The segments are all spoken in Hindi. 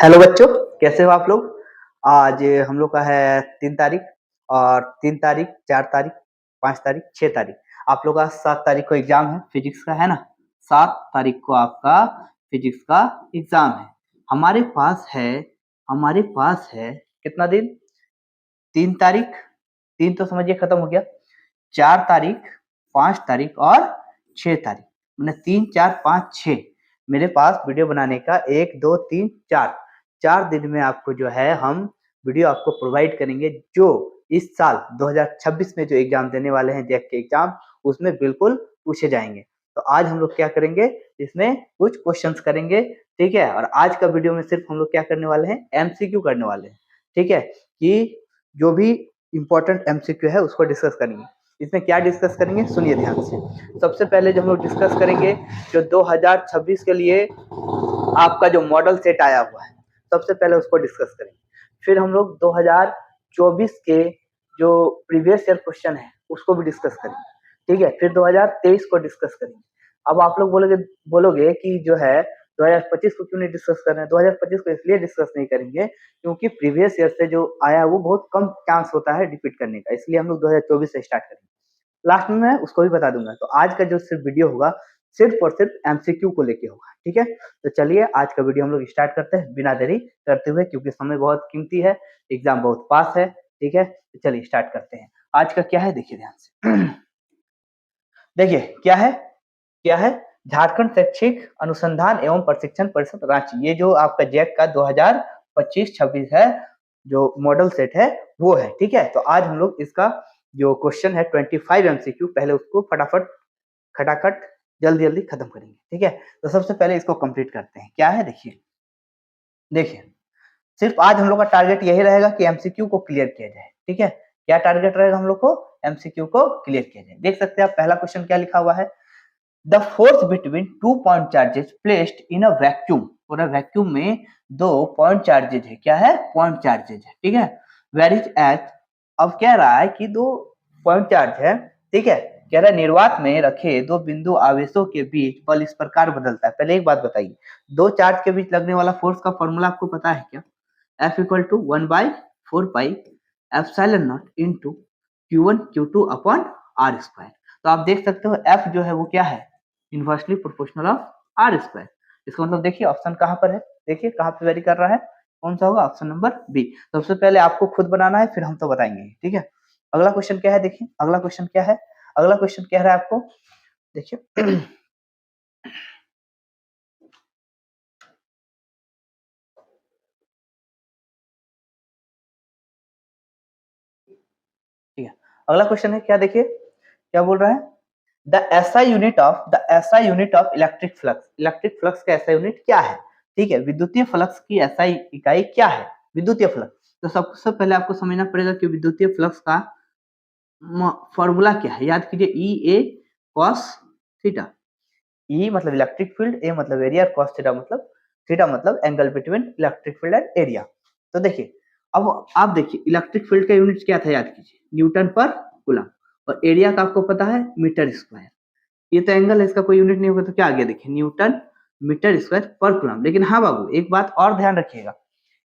हेलो बच्चों, कैसे हो आप लोग। आज हम लोग का है 3 तारीख और 3 तारीख, 4 तारीख, 5 तारीख, 6 तारीख। आप लोग का 7 तारीख को एग्जाम है, फिजिक्स का है ना। 7 तारीख को आपका फिजिक्स का एग्जाम है। हमारे पास है कितना दिन? 3 तारीख, 3 तो समझिए खत्म हो गया। 4 तारीख, 5 तारीख और 6 तारीख, मैंने 3, 4, 5, 6 मेरे पास वीडियो बनाने का 1, 2, 3, 4 दिन में आपको जो है हम वीडियो आपको प्रोवाइड करेंगे, जो इस साल 2026 में जो एग्जाम देने वाले हैं, जैक के एग्जाम, उसमें बिल्कुल पूछे जाएंगे। तो आज हम लोग क्या करेंगे, इसमें कुछ क्वेश्चंस करेंगे, ठीक है। और आज का वीडियो में सिर्फ हम लोग क्या करने वाले हैं, एमसीक्यू करने वाले हैं, ठीक है। कि जो भी इंपॉर्टेंट एमसीक्यू है उसको डिस्कस करेंगे। इसमें क्या डिस्कस करेंगे, सुनिए ध्यान से। सबसे पहले जो हम लोग डिस्कस करेंगे, जो 2026 के लिए आपका जो मॉडल सेट आया हुआ है, सबसे पहले उसको डिस्कस करेंगे। फिर हम लोग 2024 के जो प्रीवियस ईयर क्वेश्चन है उसको भी डिस्कस करेंगे, ठीक है। फिर 2023 को डिस्कस करेंगे। अब आप लोग बोलोगे बोलोगे कि जो है 2025 को क्यों नहीं डिस्कस कर रहे हैं। 2025 को इसलिए डिस्कस नहीं करेंगे क्योंकि प्रीवियस ईयर से जो आया वो बहुत कम चांस होता है रिपीट करने का, इसलिए हम लोग 2024 से स्टार्ट करेंगे। लास्ट में मैं उसको भी बता दूंगा। तो आज का जो सिर्फ वीडियो होगा, सिर्फ और सिर्फ एमसीक्यू को लेके होगा, ठीक है। तो चलिए आज का वीडियो हम लोग स्टार्ट करते हैं बिना देरी करते हुए, क्योंकि समय बहुत कीमती है, एग्जाम बहुत पास है, ठीक है। तो चलिए स्टार्ट करते हैं। आज का क्या है देखिए ध्यान से। देखिए क्या है झारखंड शैक्षिक अनुसंधान एवं प्रशिक्षण परिषद रांची, ये जो आपका जैक का 2025-26 है, जो मॉडल सेट है वो है, ठीक है। तो आज हम लोग इसका जो क्वेश्चन है 25 एमसीक्यू, पहले उसको फटाफट खटाखट जल्दी जल्दी खत्म करेंगे, ठीक है। तो सबसे पहले इसको कंप्लीट करते हैं। क्या है देखिए, सिर्फ आज हम लोग का टारगेट यही रहेगा कि एमसीक्यू को क्लियर किया जाए, ठीक है। क्या टारगेट रहेगा हम लोग को, एमसीक्यू को क्लियर किया जाए। देख सकते हैं आप, पहला क्वेश्चन क्या लिखा हुआ है, the force between 2 point charges placed in a vacuum, और वैक्यूम में 2 पॉइंट चार्जेज है, क्या है, पॉइंट चार्जेज है, ठीक है। वेर इज एच, अब कह रहा है कि 2 पॉइंट चार्ज है, ठीक है। कह रहा है निर्वात में रखे 2 बिंदु आवेशों के बीच बल इस प्रकार बदलता है। पहले एक बात बताइए, 2 चार्ज के बीच लगने वाला फोर्स का फॉर्मूला आपको पता है क्या? F equal to 1/4 pi epsilon not into Q1 Q2 upon R square. तो आप देख सकते हो F जो है वो क्या है, inversely proportional of R square. इसका मतलब देखिए ऑप्शन कहाँ पर है, देखिए कहाँ पे वेरी कर रहा है, कौन सा होगा, ऑप्शन नंबर बी। सबसे पहले आपको खुद बनाना है, फिर हम तो बताएंगे, ठीक है। अगला क्वेश्चन क्या है देखिए, अगला क्वेश्चन क्या है, अगला क्वेश्चन कह रहा है आपको, देखिए। ठीक है, अगला क्वेश्चन है क्या, देखिए क्या बोल रहा है, the SI unit of electric flux, electric flux का एसआई यूनिट क्या है, ठीक है। विद्युतीय फ्लक्स की एसआई इकाई क्या है, विद्युतीय फ्लक्स। तो सबसे पहले आपको समझना पड़ेगा कि विद्युतीय फ्लक्स का फॉर्मूला क्या है। याद कीजिए, ई ए कॉस थीटा। ई मतलब इलेक्ट्रिक फील्ड, ए मतलब एरिया, कॉस थीटा मतलब angle between electric field and area. तो देखिए, अब आप देखिए इलेक्ट्रिक फील्ड का यूनिट क्या था, याद कीजिए, न्यूटन पर कूलम, और एरिया का आपको पता है मीटर स्क्वायर। ये तो एंगल है, इसका कोई यूनिट नहीं होगा, तो क्या आ गया देखिए, न्यूटन मीटर स्क्वायर पर कूलम। लेकिन हाँ बाबू, एक बात और ध्यान रखिएगा,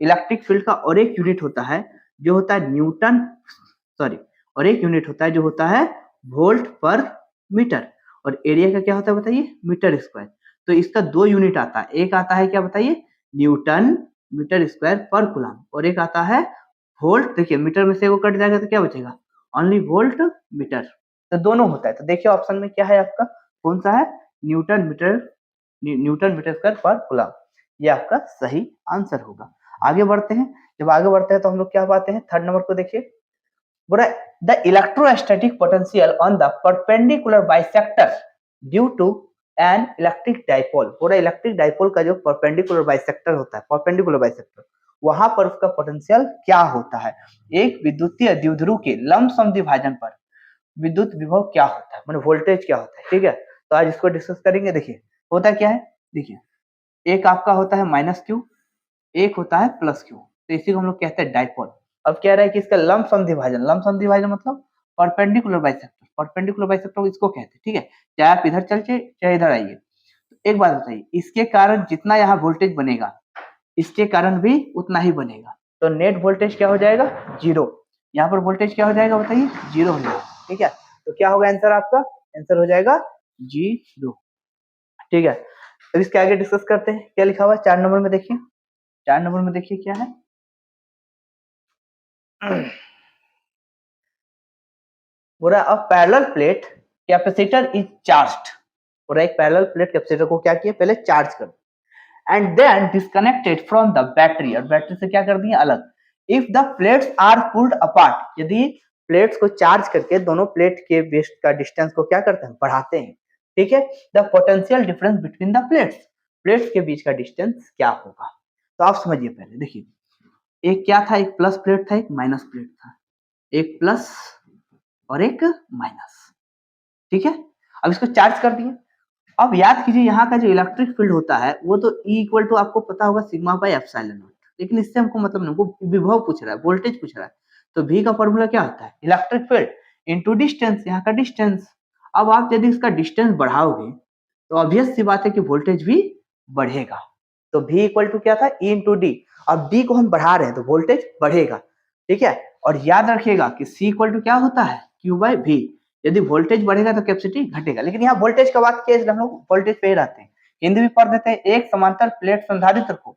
इलेक्ट्रिक फील्ड का और एक यूनिट होता है जो होता है न्यूटन, सॉरी, और एक यूनिट होता है जो होता है वोल्ट पर मीटर, और एरिया का क्या होता है बताइए, मीटर स्क्वायर। तो इसका 2 यूनिट आता है, एक आता है क्या बताइए, न्यूटन मीटर स्क्वायर पर कूलम, और एक आता है वोल्ट। देखिए मीटर में से वो कट जाएगा तो क्या बचेगा, ओनली वोल्ट मीटर। तो दोनों होता है। तो देखिए ऑप्शन में क्या है आपका, कौन सा है, न्यूटन मीटर स्क्वायर पर कूलम, ये आपका सही आंसर होगा। आगे बढ़ते हैं, जब आगे बढ़ते हैं तो हम लोग क्या पाते हैं, थर्ड नंबर को देखिए, बोला the electrostatic potential on the perpendicular bisector due to an electric dipole. पूरा इलेक्ट्रिक डाइपोल का जो परपेंडिकुलर बाइसेक्टर होता है, परपेंडिकुलर बाइसेक्टर, वहां पर उसका पोटेंशियल क्या होता है। एक विद्युतीय द्विध्रुव के लंबसम विभाजन पर विद्युत विभव क्या होता है, मतलब वोल्टेज क्या होता है, ठीक है। तो आज इसको डिस्कस करेंगे। देखिए होता क्या है, देखिए एक आपका होता है माइनस क्यू, एक होता है प्लस क्यू, तो इसी को हम लोग कहते हैं डाइपोल। अब कह रहा है कि इसका लंब विभाजन मतलब परपेंडिकुलर बाइसेक्टर, परपेंडिकुलर बाइसेक्टर इसको कहते हैं, ठीक है। चाहे आप इधर चल चाहे इधर आइए। तो एक बात बताइए, इसके कारण जितना यहाँ वोल्टेज बनेगा, इसके कारण भी उतना ही बनेगा। तो नेट वोल्टेज क्या हो जाएगा, 0। यहाँ पर वोल्टेज क्या हो जाएगा बताइए, 0 हो जाएगा। ठीक है, तो क्या होगा आंसर आपका, आंसर हो जाएगा 0। ठीक है, अब इसके आगे डिस्कस करते हैं। क्या लिखा हुआ है 4 नंबर में, देखिए 4 नंबर में देखिए क्या है। पूरा a parallel plate capacitor is charged. पूरा एक पैरेलल प्लेट कैपेसिटर को क्या किया, पहले चार्ज कर and then disconnected from the battery, और बैटरी से क्या कर दिए अलग। If the plates are pulled apart, यदि प्लेट्स को चार्ज करके दोनों प्लेट के बीच का डिस्टेंस को क्या करते हैं, बढ़ाते हैं। ठीक है, the potential difference between the plates, plates के बीच का डिस्टेंस क्या होगा। तो आप समझिए पहले, देखिए एक क्या था, एक प्लस प्लेट था, एक माइनस प्लेट था, एक प्लस और एक माइनस। ठीक है, अब इसको चार्ज कर दिए। अब याद कीजिए यहाँ का जो इलेक्ट्रिक फील्ड होता है वो तो E इक्वल टू आपको पता होगा सिग्मा बाई एप्सिलॉन नॉट, लेकिन इससे हमको मतलब नहीं, हमको विभव पूछ रहा है, वोल्टेज पूछ रहा है। तो V का फॉर्मूला क्या होता है, इलेक्ट्रिक फील्ड इनटू डिस्टेंस, यहाँ का डिस्टेंस। अब आप यदि इसका डिस्टेंस बढ़ाओगे तो ऑब्वियस सी बात है कि वोल्टेज भी बढ़ेगा। तो V इक्वल टू क्या था, E इंटू डी। अब D को हम बढ़ा रहे हैं तो वोल्टेज बढ़ेगा। ठीक है, और याद रखिएगा कि C इक्वल टू क्या होता है, Q बाई V। यदि वोल्टेज बढ़ेगा तो कैपेसिटी घटेगा, लेकिन यहाँ वोल्टेज का बात किया, हम लोग वोल्टेज पे ही रहते हैं। हिंदी भी पढ़ देते हैं। एक समांतर प्लेट संधारित्र को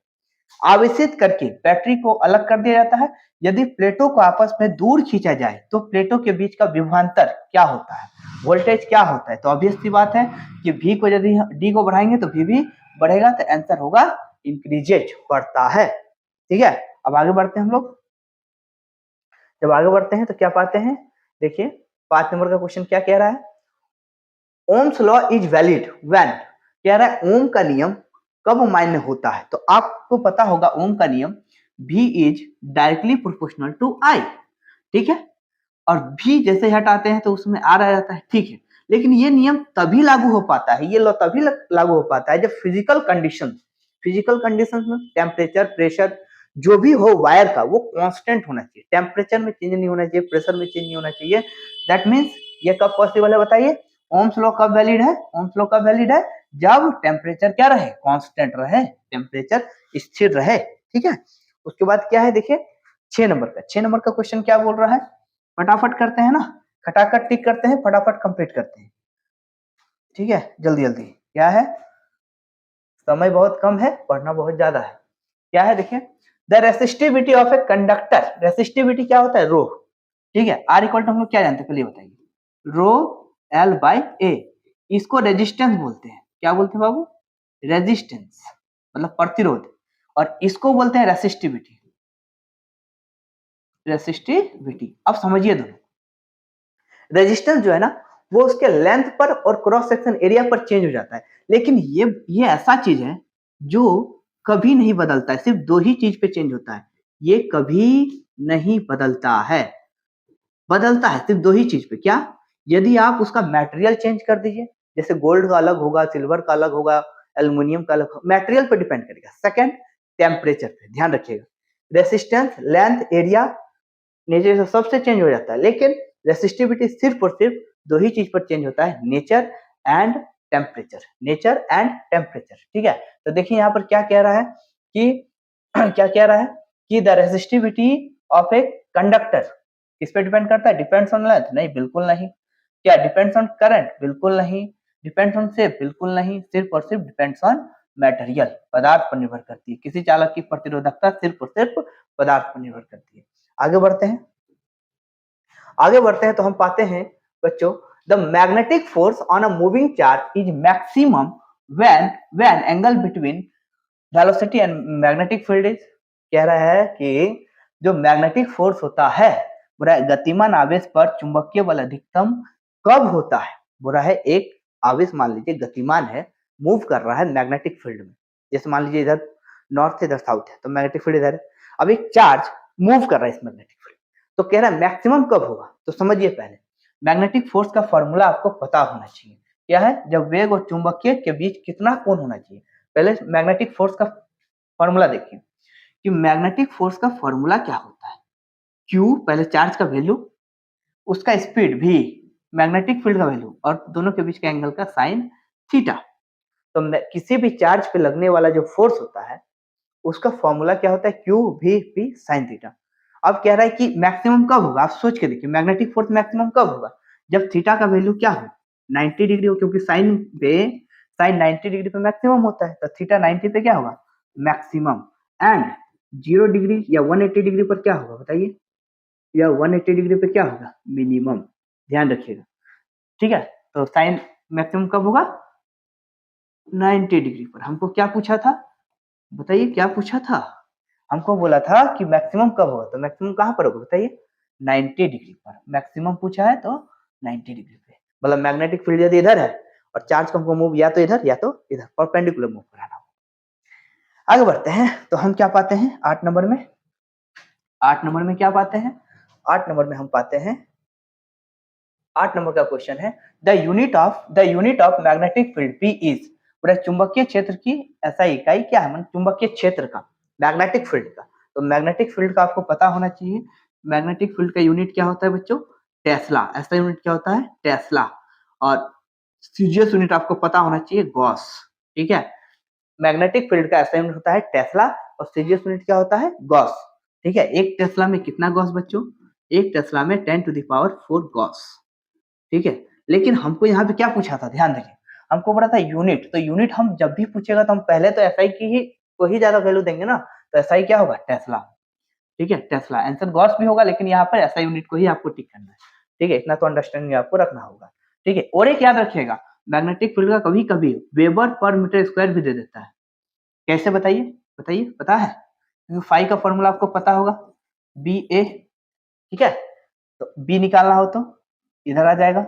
आवेशित करके बैटरी को अलग कर दिया जाता है। यदि प्लेटों को आपस में दूर खींचा जाए तो प्लेटों के बीच का विभवांतर क्या होता है, वोल्टेज क्या होता है। तो ऑब्वियस सी बात है कि V को यदि D को बढ़ाएंगे तो V भी बढ़ेगा, तो आंसर होगा इंक्रीजेज, बढ़ता है। ठीक है, अब आगे बढ़ते हैं हम लोग। जब आगे बढ़ते हैं तो क्या पाते हैं, देखिए 5 नंबर का क्वेश्चन क्या कह रहा है, Ohm's law is valid when, कह रहा है ओम का नियम कब मान्य होता है। तो आपको पता होगा ओम का नियम V is directly proportional to I। ठीक है, और V जैसे हटाते हैं तो उसमें R आ जाता है। ठीक है, लेकिन ये नियम तभी लागू हो पाता है, ये लॉ तभी लागू हो पाता है जब फिजिकल कंडीशन में टेम्परेचर, प्रेशर जो भी हो वायर का वो कांस्टेंट होना चाहिए, टेम्परेचर में चेंज नहीं होना चाहिए, प्रेशर में चेंज नहीं होना चाहिए। दैट मीन्स ये कब पॉसिबल है बताइए, ओम्स लॉ कब वैलिड है, ओम्स लॉ कब वैलिड है, जब टेम्परेचर क्या रहे, कांस्टेंट रहे, टेम्परेचर स्थिर रहे। ठीक है, उसके बाद क्या है, देखिए 6 नंबर का क्वेश्चन क्या बोल रहा है, फटाफट करते हैं ना, खटाखट टिक करते हैं, फटाफट कंप्लीट करते हैं। ठीक है, जल्दी जल्दी, क्या है, समय बहुत कम है, पढ़ना बहुत ज्यादा है। क्या है देखिए, the resistivity of a conductor, resistivity क्या होता है, रो। ठीक है, आर इक्वल टू हम लोग क्या जानते हैं पहले बताइए, रो एल बाई ए। इसको रेजिस्टेंस बोलते हैं, क्या बोलते हैं बाबू, रेजिस्टेंस मतलब प्रतिरोध, और इसको बोलते हैं रेसिस्टिविटी। अब समझिए दोनों, रेजिस्टेंस जो है ना वो उसके लेंथ पर और क्रॉस सेक्शन एरिया पर चेंज हो जाता है, लेकिन ये ऐसा चीज है जो कभी नहीं बदलता है, सिर्फ 2 ही चीज पे चेंज होता है, ये कभी नहीं बदलता है, बदलता है सिर्फ 2 ही चीज पे। क्या, यदि आप उसका मटेरियल चेंज कर दीजिए, जैसे गोल्ड का अलग होगा, सिल्वर का अलग होगा, एल्युमिनियम का अलग, मटेरियल पर डिपेंड करेगा। सेकंड, टेम्परेचर पे ध्यान रखिएगा, रेसिस्टेंस, लेंथ, एरिया नेचर से सबसे चेंज हो जाता है, लेकिन रेसिस्टिविटी सिर्फ और सिर्फ 2 ही चीज पर चेंज होता है, nature and temperature, nature and temperature. ठीक है, तो देखिए यहाँ पर क्या कह रहा है कि क्या कह रहा है कि the resistivity of a conductor किस पे डिपेंड करता है, डिपेंड्स ऑन लेंथ, नहीं बिल्कुल नहीं। क्या, डिपेंड्स ऑन करंट, बिल्कुल नहीं। डिपेंड्स ऑन शेप, बिल्कुल नहीं। सिर्फ और सिर्फ डिपेंड्स ऑन मटेरियल, पदार्थ पर निर्भर करती है। किसी चालक की प्रतिरोधकता सिर्फ और सिर्फ पदार्थ पर निर्भर करती है। आगे बढ़ते हैं तो हम पाते हैं बच्चों, the magnetic force on a moving charge is maximum when angle between velocity and magnetic field is, कह रहा है कि जो मैग्नेटिक फोर्स होता है बुरा गतिमान आवेश पर चुंबकीय बल अधिकतम कब होता है। बुरा है एक आवेश मान लीजिए गतिमान है, मूव कर रहा है मैग्नेटिक फील्ड में, जैसे मान लीजिए इधर नॉर्थ से इधर साउथ है तो मैग्नेटिक फील्ड इधर है, अब एक चार्ज मूव कर रहा है इस मैग्नेटिक फील्ड, तो कह रहा है मैक्सिमम कब होगा। तो समझिए पहले मैग्नेटिक फोर्स का फॉर्मूला आपको पता होना चाहिए, क्या है, जब वेग और चुंबकीय के बीच कितना कोण होना चाहिए। पहले मैग्नेटिक फोर्स का फॉर्मूला देखिए कि मैग्नेटिक फोर्स का फॉर्मूला क्या होता है, Q पहले चार्ज का वैल्यू, उसका स्पीड V, मैग्नेटिक फील्ड का वैल्यू, और दोनों के बीच के एंगल का साइन थीटा। तो किसी भी चार्ज पे लगने वाला जो फोर्स होता है उसका फॉर्मूला क्या होता है, Q V P sine theta. अब कह रहा है कि मैक्सिमम कब होगा, आप सोच के देखिए मैग्नेटिक फोर्स मैक्सिमम कब होगा, जब थीटा का वैल्यू क्या हो 90 डिग्री हो, क्योंकि साइन 90 डिग्री पे मैक्सिमम होता है, तो थीटा 90 पे क्या होगा मैक्सिमम, एंड 0 डिग्री या 180 डिग्री पर क्या होगा बताइए, या 180 डिग्री पे क्या होगा मिनिमम, ध्यान रखिएगा। ठीक है, तो साइन मैक्सिमम कब होगा 90 डिग्री पर। हमको क्या पूछा था बताइए, क्या पूछा था, हमको बोला था कि मैक्सिमम कब होगा, तो मैक्सिमम कहाँ पर होगा बताइए 90 डिग्री पर। मैक्सिमम पूछा है तो 90 डिग्री पे, मतलब मैग्नेटिक फील्ड यदि इधर है और चार्ज को हमको मूव या तो इधर या तो इधर परपेंडिकुलर मूव कराना होगा। आगे बढ़ते हैं, तो हम क्या पाते हैं 8 नंबर में, 8 नंबर में क्या पाते हैं, 8 नंबर में हम पाते हैं, 8 नंबर का क्वेश्चन है the unit of magnetic field P is, पूरा चुंबकीय क्षेत्र की ऐसा इकाई क्या है, मतलब चुंबकीय क्षेत्र का मैग्नेटिक फील्ड का। तो मैग्नेटिक फील्ड का आपको पता होना चाहिए, मैग्नेटिक फील्ड का यूनिट क्या होता है बच्चों टेस्ला, ऐसा यूनिट क्या होता है टेस्ला, और सीजीएस यूनिट आपको पता होना चाहिए गॉस। ठीक है, मैग्नेटिक फील्ड का ऐसा यूनिट होता है टेस्ला और सीजीएस यूनिट क्या होता है गॉस। ठीक है, एक टेस्ला में कितना गॉस बच्चों, एक टेस्ला में 10⁴ गॉस। ठीक है, लेकिन हमको यहाँ पे क्या पूछा था ध्यान देखिए, हमको पता था यूनिट, तो यूनिट हम जब भी पूछेगा तो हम पहले तो एसआई की ही को ही ज्यादा वैल्यू देंगे ना, तो एसआई क्या होगा टेस्ला। ठीक है, टेस्ला आंसर गॉस भी होगा, लेकिन यहाँ पर एसआई यूनिट को ही आपको टिक करना है। ठीक है, इतना तो अंडरस्टैंडिंग आपको रखना होगा। ठीक है, और एक याद रखिएगा मैग्नेटिक फील्ड का कभी कभी वेबर पर मीटर स्क्वायर भी दे देता है, कैसे बताइए बताइए, पता है, क्योंकि फाई का फॉर्मूला आपको पता होगा बी ए। ठीक है, तो बी निकालना हो तो इधर आ जाएगा।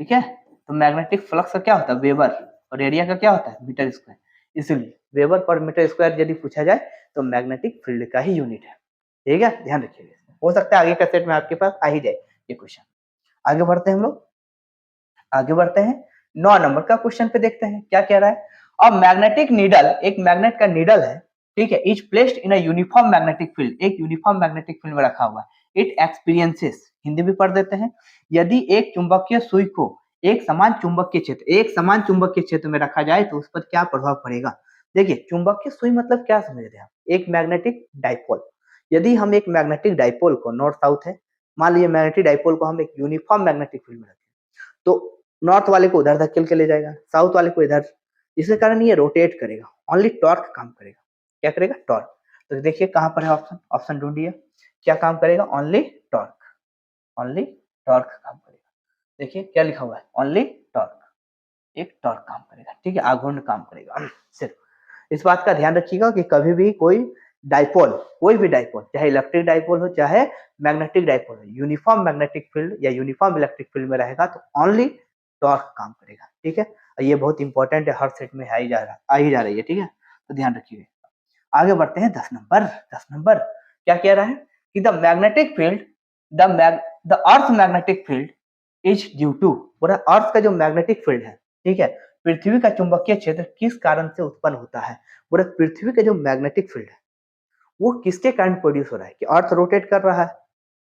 ठीक है, तो मैग्नेटिक फ्लक्स का क्या होता है वेबर, और एरिया का क्या होता है मीटर स्क्वायर, इसलिए वेबर पर मीटर स्क्वायर यदि पूछा जाए तो मैग्नेटिक फील्ड का ही यूनिट है। ठीक है, ध्यान रखिएगा, हो सकता है आगे का सेट में आपके पास आ ही जाए ये क्वेश्चन। आगे बढ़ते हैं हम लोग, आगे बढ़ते हैं 9 नंबर का क्वेश्चन पे देखते हैं क्या कह रहा है। अब मैग्नेटिक नीडल, एक मैग्नेट का नीडल है, ठीक है, is placed in a uniform magnetic field, एक यूनिफॉर्म मैग्नेटिक फील्ड में रखा हुआ है। इट एक्सपीरियंसेस, हिंदी भी पढ़ देते हैं, यदि एक चुंबकीय सुई को एक समान चुंबकीय क्षेत्र में रखा जाए तो उस पर क्या प्रभाव पड़ेगा। देखिए चुंबकीय सुई मतलब क्या समझ रहे हैं आप, एक मैग्नेटिक डाइपोल, यदि हम एक मैग्नेटिक डाइपोल को नॉर्थ साउथ है, मान लीजिए मैग्नेटिक डाइपोल को हम एक यूनिफॉर्म मैग्नेटिक फील्ड में रखें, तो नॉर्थ वाले को उधर धकेल के ले जाएगा, साउथ वाले को इधर, जिसके कारण ये रोटेट करेगा, ओनली टॉर्क काम करेगा। क्या करेगा टॉर्क, तो देखिए कहां पर है ऑप्शन, ऑप्शन ढूंढिए, क्या काम करेगा ओनली टॉर्क, ओनली टॉर्क काम करेगा। देखिए क्या लिखा हुआ है ओनली टॉर्क, एक टॉर्क काम करेगा। ठीक है, आघूर्ण काम करेगा सिर्फ। इस बात का ध्यान रखिएगा कि कभी भी कोई डाइपोल, कोई भी डाइपोल, चाहे इलेक्ट्रिक डाइपोल हो चाहे मैग्नेटिक डाइपोल हो, यूनिफॉर्म मैग्नेटिक फील्ड या यूनिफॉर्म इलेक्ट्रिक फील्ड में रहेगा तो ओनली टॉर्क काम करेगा। ठीक है, ये बहुत इंपॉर्टेंट है, हर सेट में आ ही जा रही है। ठीक है, तो ध्यान रखिए। आगे बढ़ते हैं 10 नंबर, 10 नंबर क्या कह रहा है कि the magnetic field, the earth magnetic field is due to, पूरा अर्थ का जो मैग्नेटिक फील्ड है, ठीक है, पृथ्वी का चुंबकीय क्षेत्र किस कारण से उत्पन्न होता है। पूरा पृथ्वी का जो मैग्नेटिक फील्ड है वो किसके कारण प्रोड्यूस हो रहा है, कि अर्थ रोटेट कर रहा है।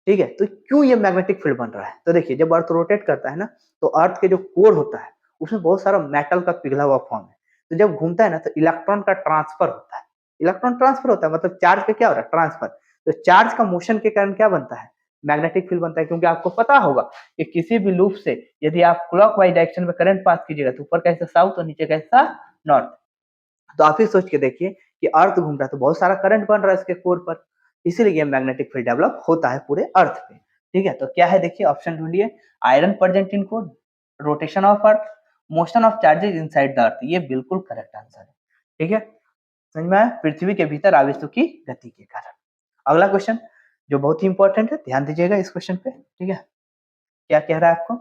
ठीक है, तो क्यों ये मैग्नेटिक फील्ड बन रहा है, तो देखिए जब अर्थ रोटेट करता है ना, तो अर्थ के जो कोर होता है उसमें बहुत सारा मेटल का पिघला हुआ फॉर्म है, तो जब घूमता है ना तो इलेक्ट्रॉन का ट्रांसफर होता है, इलेक्ट्रॉन ट्रांसफर होता है मतलब चार्ज का क्या हो रहा है ट्रांसफर, तो चार्ज का मोशन के कारण क्या बनता है मैग्नेटिक फील्ड बनता है। क्योंकि आपको पता होगा कि किसी भी लूप से यदि आप क्लॉकवाइज डायरेक्शन में करंट पास कीजिएगा तो ऊपर कैसा साउथ और नीचे कैसा नॉर्थ, तो आप ही सोच के देखिए कि अर्थ घूम रहा है तो बहुत सारा करंट बन रहा है इसके कोर पर, इसीलिए ये मैग्नेटिक फील्ड डेवलप होता है पूरे अर्थ पे। ठीक है, तो क्या है देखिए ऑप्शन ढूंढिए, iron present in core, rotation of earth, motion of charges inside the earth, ये बिल्कुल करेक्ट आंसर है। ठीक है, समझ में आया, पृथ्वी के भीतर आवेशों की गति के कारण। अगला क्वेश्चन जो बहुत ही इंपॉर्टेंट है, ध्यान दीजिएगा इस क्वेश्चन पे। ठीक है, क्या कह रहा है आपको,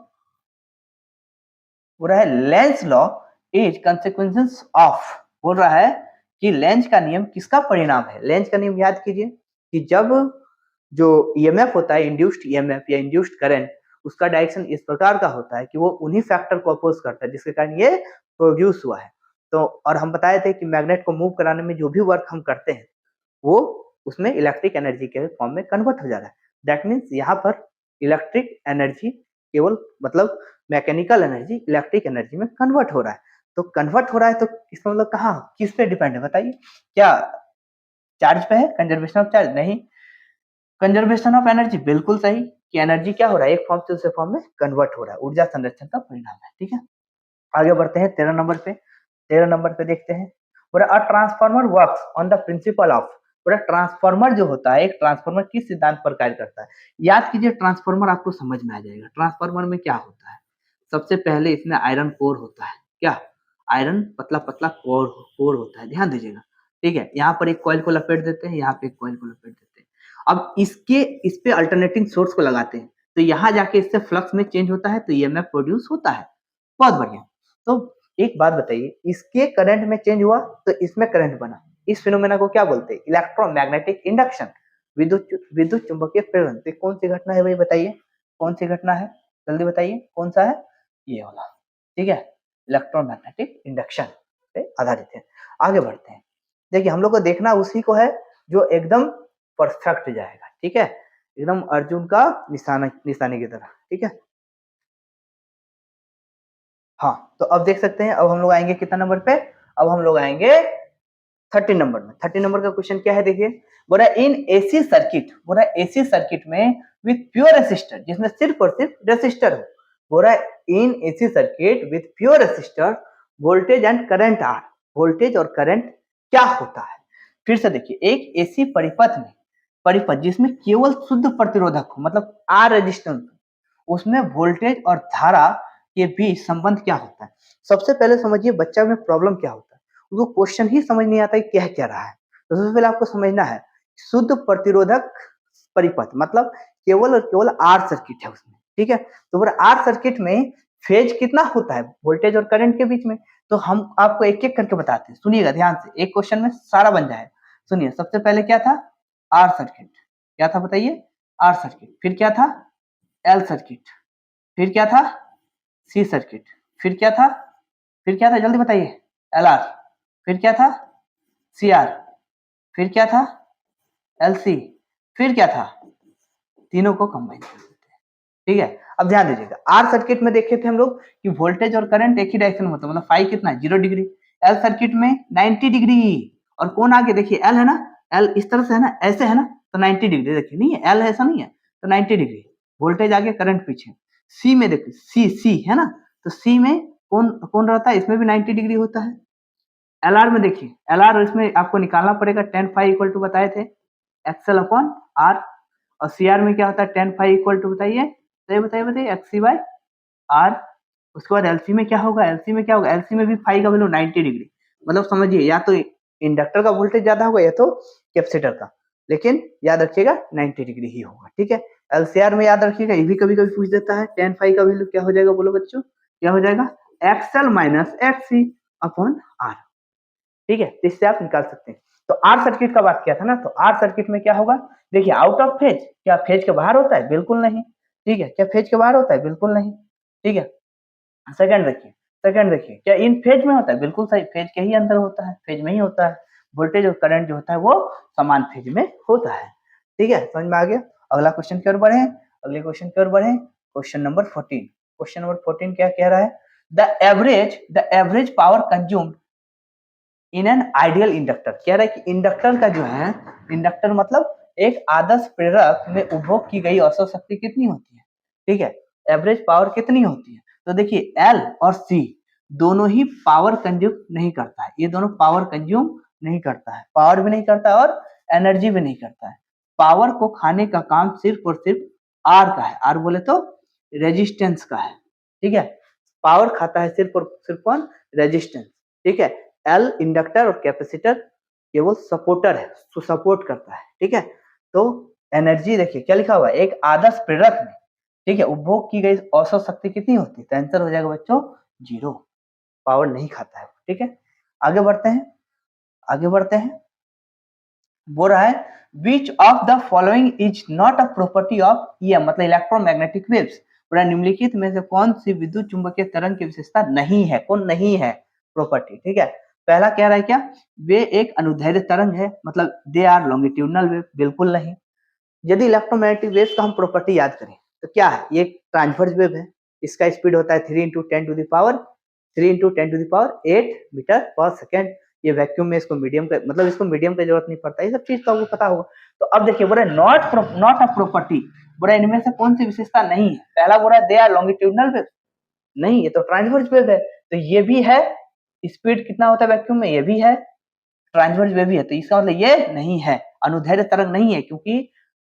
बोल रहा है Lenz law is consequences of, बोल रहा है कि लेंज का नियम किसका परिणाम है। लेंज का नियम याद कीजिए कि जब जो ईएमएफ होता है, इंड्यूस्ड ईएमएफ या इंड्यूस्ड करंट, उसका डायरेक्शन इस प्रकार का होता है कि वो उन्हीं फैक्टर को अपोज करता है जिसके कारण ये प्रोड्यूस हुआ है। तो और हम बताए थे कि मैग्नेट को मूव कराने में जो भी वर्क हम करते हैं वो उसमें इलेक्ट्रिक एनर्जी के फॉर्म में कन्वर्ट हो जा रहा है। दैट मीन्स यहाँ पर इलेक्ट्रिक एनर्जी केवल मतलब मैकेनिकल एनर्जी इलेक्ट्रिक एनर्जी में कन्वर्ट हो रहा है। तो कन्वर्ट हो रहा है तो इसका मतलब कहाँ किस पे डिपेंड है बताइए? क्या चार्ज पे है? Conservation of charge? नहीं। Conservation of energy? बिल्कुल सही, कि एनर्जी क्या हो रहा है, एक फॉर्म से दूसरे फॉर्म में कन्वर्ट हो रहा है, ऊर्जा संरक्षण का परिणाम है। ठीक है, आगे बढ़ते हैं 13 नंबर पे। 13 नंबर पे देखते हैं, बोला a transformer works on the principle of, बोला ट्रांसफार्मर जो होता है, एक ट्रांसफार्मर किस सिद्धांत पर कार्य करता है? याद कीजिए, ट्रांसफार्मर आपको समझ में आ जाएगा। ट्रांसफार्मर में क्या होता है? सबसे पहले इसमें आयरन कोर होता है। क्या? आयरन पतला पतला कोर कोर होता है, ध्यान दीजिएगा। ठीक है, यहाँ पर एक कॉइल को लपेट देते हैं, यहाँ पे एक कॉइल को लपेट देते हैं। अब इस पे अल्टरनेटिंग सोर्स को लगाते हैं, तो यहाँ जाके इससे फ्लक्स में चेंज होता है, तो ईएमएफ प्रोड्यूस होता है। बहुत बढ़िया। तो एक बात बताइए, इसके करंट में चेंज हुआ तो इसमें करंट बना, इस फिनोमेना को क्या बोलते हैं? इलेक्ट्रोमैग्नेटिक इंडक्शन, विद्युत चुंबकीय प्रेरण। तो कौन सी घटना है भाई बताइए, कौन सी घटना है? जल्दी बताइए कौन सा है? ये वाला। ठीक है, इलेक्ट्रोमैग्नेटिक इंडक्शन पे आधारित है। आगे बढ़ते हैं, देखिए हम लोग को देखना उसी को है जो एकदम परफेक्ट जाएगा। ठीक है, एकदम अर्जुन का निशाने की तरह। ठीक है, हाँ, तो अब देख सकते हैं, अब हम लोग आएंगे कितना नंबर पे? अब हम लोग आएंगे 30 नंबर में। 30 नंबर का क्वेश्चन क्या है देखिए, बोला इन एसी सर्किट, बोला एसी सर्किट में विथ प्योर रेसिस्टर, जिसमें सिर्फ और सिर्फ रेसिस्टर हो, बोला in AC circuit with pure resistor voltage and current are, voltage और करंट क्या होता है? फिर से देखिए, एक एसी परिपथ जिसमें केवल शुद्ध प्रतिरोधक हो, मतलब आर रेजिस्टेंस, उसमें वोल्टेज और धारा के बीच संबंध क्या होता है? सबसे पहले समझिए बच्चा में प्रॉब्लम क्या होता है, उसको क्वेश्चन ही समझ नहीं आता है कह क्या रहा है। तो सबसे पहले आपको समझना है शुद्ध प्रतिरोधक परिपथ मतलब केवल और केवल आर सर्किट है उसमें। ठीक है, तो अगर आर सर्किट में फेज कितना होता है वोल्टेज और करंट के बीच में, तो हम आपको एक एक करके बताते हैं, सुनिएगा ध्यान से, एक क्वेश्चन में सारा बन जाए। सुनिए, सबसे पहले क्या था? R circuit. क्या था बताइए? R circuit. फिर क्या था? L circuit. फिर क्या था? C circuit. फिर क्या था? फिर क्या था जल्दी बताइए? L R. फिर क्या था? C R. फिर क्या था? L C. फिर क्या था? तीनों को कंबाइन कर देते हैं। ठीक है, अब ध्यान दीजिएगा, आर सर्किट में देखे थे हम लोग कि वोल्टेज और करंट एक ही डायरेक्शन में होता है, मतलब फाई कितना? 0 डिग्री। एल सर्किट में 90 डिग्री, और कौन आगे देखिए, एल है ना, एल इस तरह से है ना, ऐसे है ना, तो 90 डिग्री देखिए, नहीं है एल ऐसा नहीं है, तो 90 डिग्री वोल्टेज आगे करंट पीछे। सी में देखिए, सी है ना, तो सी में कौन कौन रहता है? इसमें भी 90 डिग्री होता है। एल आर में देखिए, एल आर इसमें आपको निकालना पड़ेगा, टेन फाई इक्वल टू बताए थे एक्सएल अपॉन आर, और सी आर में क्या होता है? टेन फाई इक्वल टू बताइए, बताइए एक्स सी बाई आर। उसके बाद एलसी में क्या होगा? एलसी में क्या होगा? एलसी में भी फाई का वैल्यू 90 डिग्री, मतलब समझिए या तो इंडक्टर का वोल्टेज ज्यादा होगा या तो कैपेसिटर का, लेकिन याद रखिएगा 90 डिग्री ही होगा। ठीक है, एलसीआर में याद रखिएगा, ये भी कभी कभी पूछ देता है, टेन फाई का वैल्यू क्या हो जाएगा बोलो बच्चों? क्या हो जाएगा? XL minus XC upon R. ठीक है, इससे आप निकाल सकते हैं। तो आर सर्किट का बात किया था ना, तो आर सर्किट में क्या होगा? देखिए, आउट ऑफ फेज, क्या फेज के बाहर होता है? बिल्कुल नहीं। ठीक है, क्या फेज के बाहर होता है? बिल्कुल नहीं। ठीक है, सेकंड देखिए, क्या इन फेज में होता है? बिल्कुल सही, फेज के ही अंदर होता है, फेज में ही होता है। वोल्टेज और करंट जो होता है वो समान फेज में होता है। ठीक है, समझ में आ गया? अगला क्वेश्चन की ओर बढ़े, अगले क्वेश्चन की ओर बढ़े, क्वेश्चन नंबर 14। क्वेश्चन नंबर 14 क्या कह रहा है? The average power consumed in an ideal inductor, कह रहा है कि इंडक्टर का जो है, इंडक्टर मतलब एक आदर्श प्रेरक में उपभोग की गई औसत शक्ति कितनी होती है? ठीक है, एवरेज पावर कितनी होती है? तो देखिए, एल और सी दोनों ही पावर कंज्यूम नहीं करता है, ये दोनों पावर कंज्यूम नहीं करता है, पावर भी नहीं करता और एनर्जी भी नहीं करता है। पावर को खाने का काम सिर्फ और सिर्फ आर का है, आर बोले तो रेजिस्टेंस का है। ठीक है, पावर खाता है सिर्फ और सिर्फ कौन? रेजिस्टेंस। ठीक है, एल इंडक्टर और कैपेसिटर केवल सपोर्टर है, सपोर्ट करता है। ठीक है, तो एनर्जी देखिए क्या लिखा हुआ है, एक आदर्श प्रेरक में, ठीक है, उपभोग की गई औसत शक्ति कितनी होती है? तो आंसर हो जाएगा बच्चों 0, पावर नहीं खाता है। ठीक है, आगे बढ़ते हैं, आगे बढ़ते हैं। बोल रहा है which of the following is not a property of EM, मतलब इलेक्ट्रोमैग्नेटिक वेव्स, पूरा निम्नलिखित में से कौन सी विद्युत चुंबकीय तरंग की विशेषता नहीं है? कौन नहीं है प्रॉपर्टी? ठीक है, पहला कह रहा है क्या? वे एक अनुदैर्ध्य तरंग है, मतलब दे आर लॉन्गिट्यूडनल वेव, बिल्कुल नहीं। यदि इलेक्ट्रोमैग्नेटिक वेव्स का हम प्रॉपर्टी याद करें तो क्या है? ये ट्रांसवर्स वेव है, इसका स्पीड होता है 3 × 10⁻⁴ 3 इंटू 10⁸ मीटर पर सेकेंड। ये वैक्यूम में इसको मीडियम का मतलब इसको मीडियम की जरूरत नहीं पड़ता, ये सब चीज तो आपको पता होगा। तो अब देखिए बोला नॉट अ प्रॉपर्टी, बोला इनमें से कौन सी विशेषता नहीं है। पहला बोला दे आर लॉन्गिट्यूडनल वेव, नहीं ये तो ट्रांसवर्स वेव है। तो ये भी है, स्पीड कितना होता है वैक्यूम में, ये भी है, ट्रांसवर्स वेव भी है। तो इसका मतलब ये नहीं है, अनुदैर्ध्य तरंग नहीं है, क्योंकि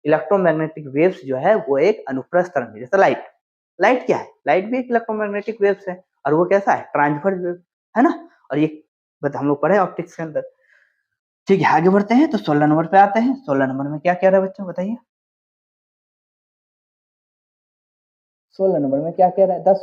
इलेक्ट्रोमैग्नेटिक वेव्स जो है वो एक अनुप्रस्थ तरंग है। जैसे लाइट क्या है, लाइट भी एक इलेक्ट्रोमैग्नेटिक वेव्स है, और वो कैसा है, ट्रांसवर्स वेव है ना। और ये हम लोग पढ़े ऑप्टिक्स के अंदर। ठीक है, आगे बढ़ते हैं। तो 16 नंबर पे आते हैं। 16 नंबर में क्या कह रहा है बच्चों, बताइए। 16 नंबर में क्या कह रहा है, the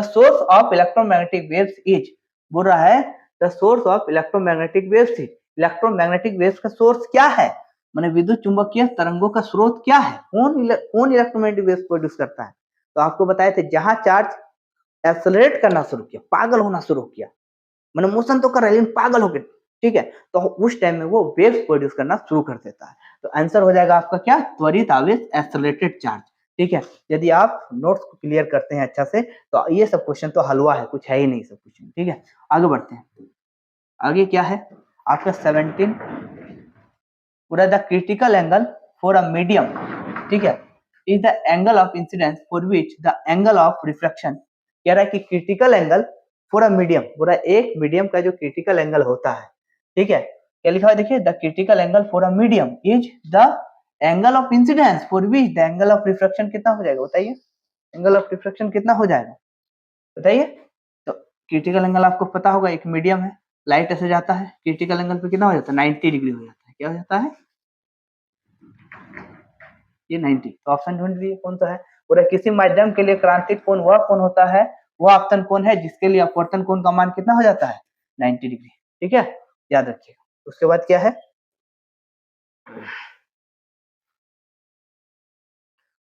source of electromagnetic waves is, बोल रहा है the source of electromagnetic waves is, electromagnetic waves का सोर्स क्या है, माने विद्युत चुंबकीय तरंगों का स्रोत क्या है, कौन इलेक्ट्रोमैग्नेटिक वेव्स प्रोड्यूस करता है। तो आपको बताए थे जहां चार्ज एक्सेलरेट करना शुरू किया, पागल होना शुरू किया, मैंने मोशन तो कर रहा है लेकिन पागल हो गया, ठीक है, तो उस टाइम में वो वेव्स प्रोड्यूस करना शुरू कर देता है। तो आंसर हो जाएगा आपका क्या, त्वरित आवेश, एक्सेलरेटेड चार्ज। ठीक है, यदि आप नोट्स को क्लियर करते हैं अच्छा से तो ये सब क्वेश्चन तो हलवा है, कुछ है ही नहीं सब क्वेश्चन। ठीक है, आगे बढ़ते हैं। आगे क्या है आपका 17, पूरा the critical angle for a medium, ठीक है, is the angle of incidence for which the angle of reflection, कह रहा है कि critical angle for a medium, पूरा एक मीडियम का जो क्रिटिकल एंगल होता है, ठीक है, क्या लिखा है देखिए, the critical angle for a medium is the angle of incidence for which the angle of reflection कितना हो जाएगा, बताइए, एंगल ऑफ रिफ्लेक्शन कितना हो जाएगा, बताइए। तो क्रिटिकल एंगल आपको पता होगा, एक मीडियम है, लाइट ऐसे जाता है, क्रिटिकल एंगल पे कितना हो जाता है, 90 डिग्री हो जाता है, क्या हो जाता है, ये 90। तो ऑप्शन ढूंढ लिए कौन सा है, पूरा किसी माध्यम के लिए क्रांतिक कोण वह कोण होता है, वह आपतन कोण है जिसके लिए अपवर्तन कोण का मान कितना हो जाता है, 90 डिग्री। ठीक है, याद रखिएगा। उसके बाद क्या है,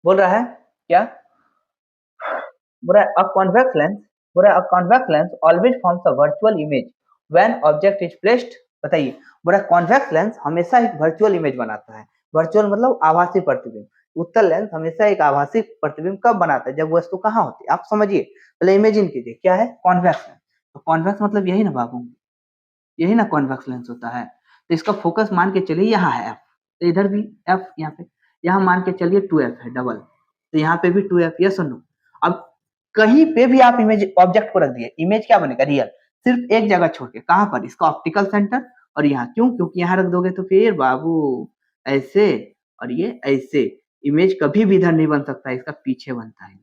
बोल रहा है क्या, बोल रहा है अ कॉन्वेक्स लेंस, बोल रहा है a convex lens always forms a virtual image when object is placed, बताइए, बोल रहा है कॉन्वेक्स लेंस हमेशा एक वर्चुअल इमेज बनाता है, वर्चुअल मतलब आभासी प्रतिबिंब, उत्तल लेंस हमेशा एक आभासी प्रतिबिंब कब बनाता है, जब वस्तु कहाँ होती है, आप समझिए, पहले इमेजिन कीजिए क्या है कॉन्वेक्स लेंस। तो कॉन्वेक्स मतलब यही ना बाबू, यही ना कॉन्वेक्स लेंस होता है। तो इसका फोकस मान के चलिए यहाँ है एफ, तो इधर भी एफ, यहाँ पे, यहाँ मान के चलिए 2f है डबल, तो यहाँ पे भी 2f, यस और नो। अब कहीं पे भी आप इमेज ऑब्जेक्ट को रख दिए, इमेज क्या बनेगा, रियल, सिर्फ एक जगह छोड़ के, कहाँ पर, इसका ऑप्टिकल सेंटर और यहाँ, क्यों, क्योंकि यहाँ रख दोगे तो फिर बाबू ऐसे और ये ऐसे, इमेज कभी भी इधर नहीं बन सकता, इसका पीछे बनता है।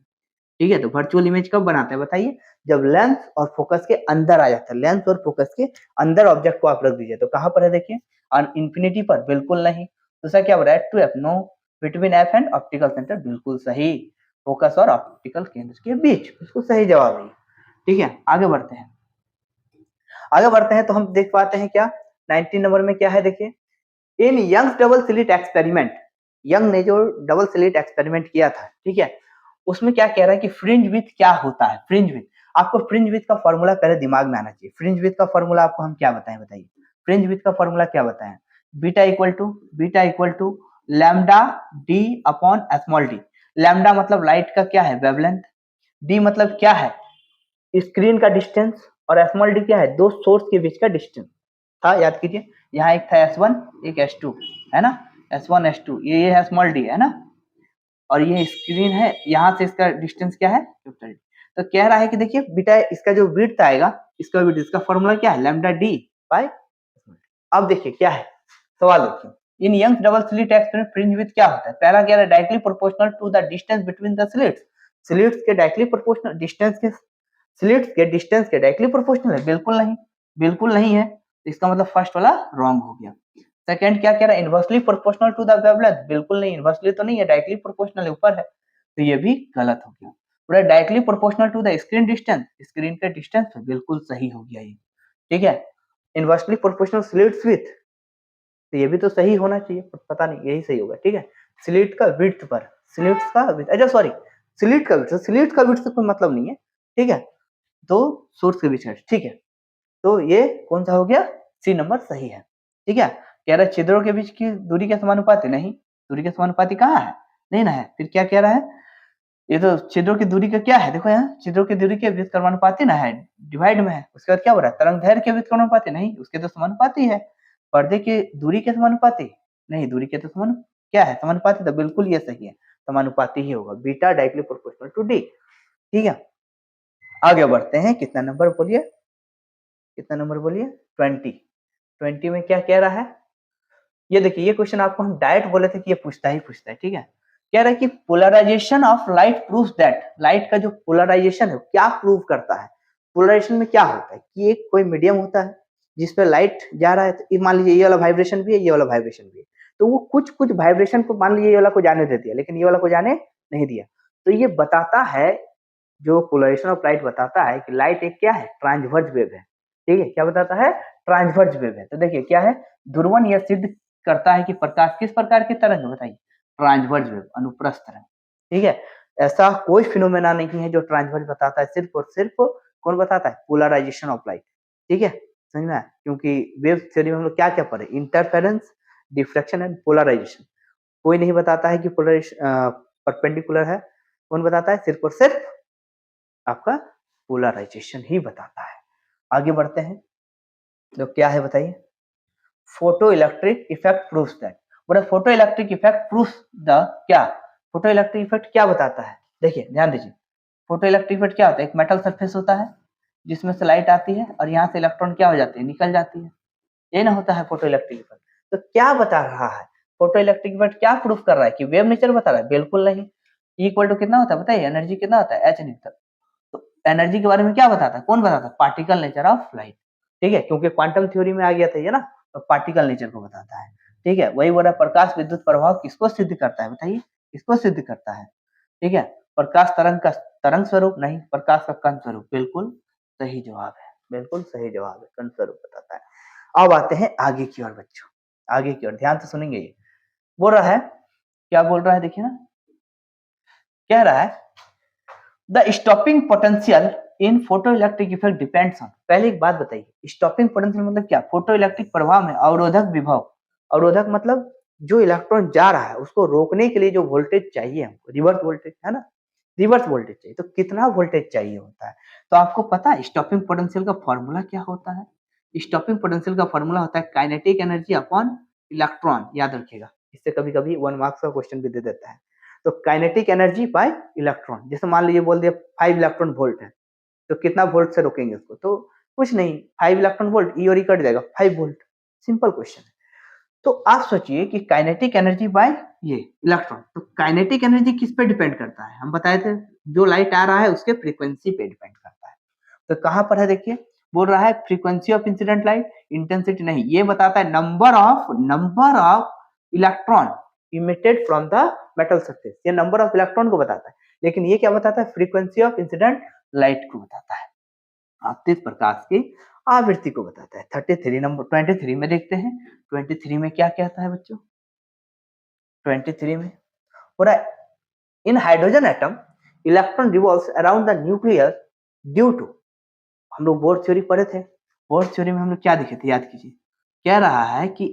ठीक है, तो वर्चुअल इमेज कब बनाते हैं बताइए, जब लेंस और फोकस के अंदर आ जाता है, लेंस और फोकस के अंदर ऑब्जेक्ट को आप रख दीजिए, तो कहां पर है देखिए, और इंफिनिटी पर, बिल्कुल नहीं। दूसरा क्या हो रहा है, 2f, no, between f and optical centre, बिल्कुल सही, फोकस और ऑप्टिकल केंद्र के बीच, बिल्कुल सही जवाब है। ठीक है, आगे बढ़ते हैं। आगे बढ़ते हैं तो हम देख पाते हैं क्या, 19 नंबर में क्या है देखिए, in Young double slit experiment, Young ने जो डबल स्लिट एक्सपेरिमेंट किया था, ठीक है, उसमें क्या कह रहा है कि फ्रिंज विड्थ क्या होता है, फ्रिंज विड्थ, आपको फ्रिंज विड्थ का फॉर्मूला पहले दिमाग में आना चाहिए। फ्रिंज विड्थ का फॉर्मूला आपको हम क्या बताएं, बताइए, फ्रिंज विड्थ का फॉर्मूला क्या बताएं, beta equal to lambda D upon small D. Lambda मतलब लाइट का क्या है, वेवलेंथ, डी मतलब क्या है, स्क्रीन का डिस्टेंस, और स्मॉल डी क्या है, दो सोर्स के बीच का डिस्टेंस था, याद कीजिए, यहाँ एक था S1 एक S2 है ना, S1 S2, ये है स्मॉल डी है ना, और ये स्क्रीन है, यहाँ से इसका डिस्टेंस क्या है, कैपिटल डी। तो कह रहा है कि देखिए बेटा इसका जो विड्थ आएगा, इसका विड्थ, इसका फॉर्मूला क्या है, लैम्डा डी बाय। अब देखिए क्या है सवाल, देखिए, in Young double slit experiment fringe width क्या होता है, पहला क्या है, directly proportional to the distance between the slits, slits के डायरेक्टली प्रोपोर्शनल डिस्टेंस के, स्लिट्स के डिस्टेंस के डायरेक्टली प्रोपोर्शनल है, बिल्कुल नहीं, बिल्कुल नहीं है, तो इसका मतलब फर्स्ट वाला रॉन्ग हो गया। सेकंड क्या कह रहा है, inversely proportional to the wavelength, बिल्कुल नहीं, इनवर्सली तो नहीं है, डायरेक्टली प्रोपोर्शनल है, ऊपर है, तो ये भी गलत हो गया। पूरा directly proportional to the screen distance, screen के डिस्टेंस पे, बिल्कुल सही हो गया ये। ठीक है, इनवर्सली प्रोपोर्शनल स्लिट्स विथ, तो ये भी तो सही होना चाहिए, पता नहीं यही सही होगा। ठीक है, स्लिट का विड्थ पर, स्लिट्स का विड्थ, अच्छा सॉरी, स्लिट का विड्थ, स्लिट का विड्थ से कोई मतलब नहीं है। ठीक है, तो सोर्स के बीच का, ठीक है, तो ये कौन सा हो गया, सी नंबर सही है। ठीक है, कह रहा है छिद्रों के बीच की दूरी के समानुपाती, नहीं, दूरी के समानुपाती कहाँ है, नहीं ना है, फिर क्या कह रहा है, ये तो छिद्रों की दूरी का क्या है, देखो यहाँ छिद्रों की दूरी के व्युत्क्रमानुपाती ना है, डिवाइड में है। उसके बाद क्या हो रहा है, तरंग दैर्घ्य के व्युत्क्रमानुपाती नहीं, उसके तो समानुपाती है। पर्दे की दूरी के समानुपाती नहीं, दूरी के तो समान क्या है, समानुपाती, तो बिल्कुल ये सही है, समानुपाती ही होगा, beta directly proportional to D. ठीक है, आगे बढ़ते हैं, कितना नंबर बोलिए, कितना नंबर बोलिए, 20। 20 में क्या कह रहा है, ये देखिए, ये क्वेश्चन आपको हम डायरेक्ट बोले थे कि ये पूछता ही पूछता है। ठीक है, कह रहा है कि polarization of light proves that, light का जो पोलराइजेशन है क्या प्रूव करता है। पोलराइजेशन में क्या होता है कि एक कोई मीडियम होता है जिसपे लाइट जा रहा है, तो मान लीजिए ये वाला वाइब्रेशन भी है, ये वाला वाइब्रेशन भी है, तो वो कुछ कुछ वाइब्रेशन को मान लीजिए ये वाला को जाने दे दिया, लेकिन ये वाला को जाने नहीं दिया, तो ये बताता है, जो पोलराइजेशन ऑफ लाइट बताता है कि लाइट एक क्या है, ट्रांसवर्स वेव है। ठीक है, क्या बताता है, ट्रांसवर्स वेव है। तो देखिए क्या है, ध्रुवन यह सिद्ध करता है कि प्रकाश किस प्रकार की तरंग है, बताइए, ट्रांसवर्स वेव, अनुप्रस्थ तरंग। ठीक है, ऐसा कोई फिनोमेना नहीं है जो ट्रांसवर्स बताता है, सिर्फ और सिर्फ कौन बताता है, पोलराइजेशन ऑफ लाइट। ठीक है, समझ में आया, क्योंकि वेव थ्योरी में हम लोग क्या क्या पढ़े, इंटरफेरेंस, डिफ्रैक्शन एंड पोलराइजेशन। कोई नहीं बताता है कि पोलराइजेशन परपेंडिकुलर है, कौन बताता है, सिर्फ और सिर्फ आपका पोलराइजेशन ही बताता है। आगे बढ़ते हैं, तो क्या है बताइए, photo electric effect proves that, बोला photo electric effect proves the क्या, फोटो इलेक्ट्रिक इफेक्ट क्या बताता है, देखिए ध्यान दीजिए, फोटो इलेक्ट्रिक इफेक्ट क्या होता है, एक मेटल सरफेस होता है जिसमें से लाइट आती है और यहाँ से इलेक्ट्रॉन क्या हो जाते हैं, निकल जाती है, ये ना होता है फोटो इलेक्ट्रिक इफेक्ट। तो क्या बता रहा है, फोटो इलेक्ट्रिक इफेक्ट क्या प्रूफ कर रहा है कि वेव नेचर बता रहा है, बिल्कुल नहीं। इक्वल टू कितना होता है बताइए, एनर्जी कितना होता है, एच न्यूटन। तो एनर्जी के बारे में क्या बताता है, कौन बताता है, पार्टिकल नेचर ऑफ लाइट। ठीक है, क्योंकि क्वांटम थ्योरी में आ गया था ये ना, तो पार्टिकल नेचर को बताता है। ठीक है, वही बोला, प्रकाश विद्युत प्रभाव किसको सिद्ध करता है, बताइए किसको सिद्ध करता है। ठीक है, प्रकाश तरंग का तरंग स्वरूप नहीं, प्रकाश का कण स्वरूप, बिल्कुल सही जवाब है, बिल्कुल सही जवाब है, कण स्वरूप बताता है। अब आते हैं आगे की ओर बच्चों, आगे की ओर ध्यान से सुनेंगे, ये बोल रहा है, क्या बोल रहा है देखिए ना, कह रहा है the stopping potential in photo electric effect depends on, पहले एक बात बताइए, स्टॉपिंग पोटेंशियल मतलब क्या, फोटो इलेक्ट्रिक प्रभाव में अवरोधक विभव, अवरोधक मतलब जो इलेक्ट्रॉन जा रहा है उसको रोकने के लिए जो वोल्टेज चाहिए हमको, रिवर्स वोल्टेज है ना, रिवर्स वोल्टेज चाहिए, तो कितना वोल्टेज चाहिए होता है, तो आपको पता है स्टॉपिंग पोटेंशियल का फॉर्मूला क्या होता है, स्टॉपिंग पोटेंशियल का फॉर्मूला होता है काइनेटिक एनर्जी अपॉन इलेक्ट्रॉन, याद रखिएगा, इससे कभी कभी 1 मार्क्स का क्वेश्चन भी दे देता है। तो काइनेटिक एनर्जी बाय इलेक्ट्रॉन, जैसे मान लीजिए बोल दिया 5 इलेक्ट्रॉन वोल्ट है, तो कितना वोल्ट से रोकेंगे उसको, तो कुछ नहीं, 5 इलेक्ट्रॉन वोल्ट, ई और ई कट जाएगा, 5 वोल्ट, सिंपल क्वेश्चन है। तो आप सोचिए कि काइनेटिक एनर्जी बाय ये इलेक्ट्रॉन, तो काइनेटिक एनर्जी किस पे डिपेंड करता है, हम बताए थे, जो लाइट आ रहा है उसके फ्रीक्वेंसी पे डिपेंड करता है। तो कहां पर है देखिए, बोल रहा है frequency of incident light, intensity नहीं, ये बताता है number of electron emitted from the metal surface, ये नंबर ऑफ इलेक्ट्रॉन को बताता है, लेकिन ये क्या बताता है, फ्रीक्वेंसी ऑफ इंसिडेंट लाइट को बताता है, आपतित प्रकाश की आवृत्ति को बताता है। 33 नंबर 23 में देखते हैं, 23 में क्या कहता है बच्चों, 23 में पूरा, in hydrogen atom electron revolves around the nucleus due to, हम लोग बोर थ्योरी पढ़े थे, बोर थ्योरी में हम लोग क्या देखे थे, याद कीजिए, कह रहा है कि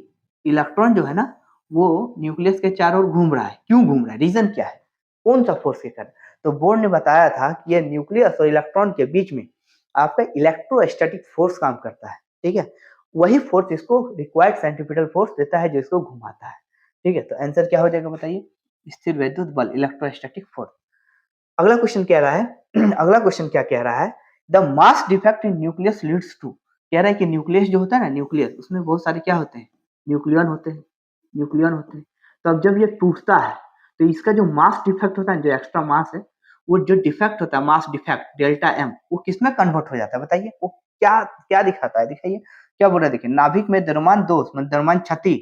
इलेक्ट्रॉन जो है ना वो न्यूक्लियस के चारों ओर घूम रहा है, क्यों घूम रहा है, रीजन क्या है, कौन सा फोर्स के कारण, तो बोर ने बताया था कि ये न्यूक्लियस और इलेक्ट्रॉन के बीच में आपका इलेक्ट्रोस्टैटिक फोर्स काम करता है। ठीक है, वही फोर्स इसको रिक्वायर्ड सेंट्रीपिटल फोर्स देता है जो इसको घुमाता है। ठीक है, तो आंसर क्या हो जाएगा बताइए, स्थिर वैद्युत बल, इलेक्ट्रोस्टैटिक फोर्स। अगला क्वेश्चन कह रहा है अगला क्वेश्चन क्या कह रहा है, the mass defect in nucleus leads to, कह रहा है कि न्यूक्लियस जो होता है ना, न्यूक्लियस उसमें बहुत सारे क्या होते हैं, न्यूक्लियन होते हैं, न्यूक्लियन होते हैं, तो अब जब ये टूटता है तो इसका जो मास डिफेक्ट होता है, जो एक्स्ट्रा मास है, वो जो डिफेक्ट होता है, मास डिफेक्ट डेल्टा एम, वो किसमें कन्वर्ट हो जाता है बताइए, वो क्या क्या दिखाता है, दिखाइए क्या बोल रहा है, देखिए नाभिक में द्रव्यमान दोष मतलब द्रव्यमान क्षति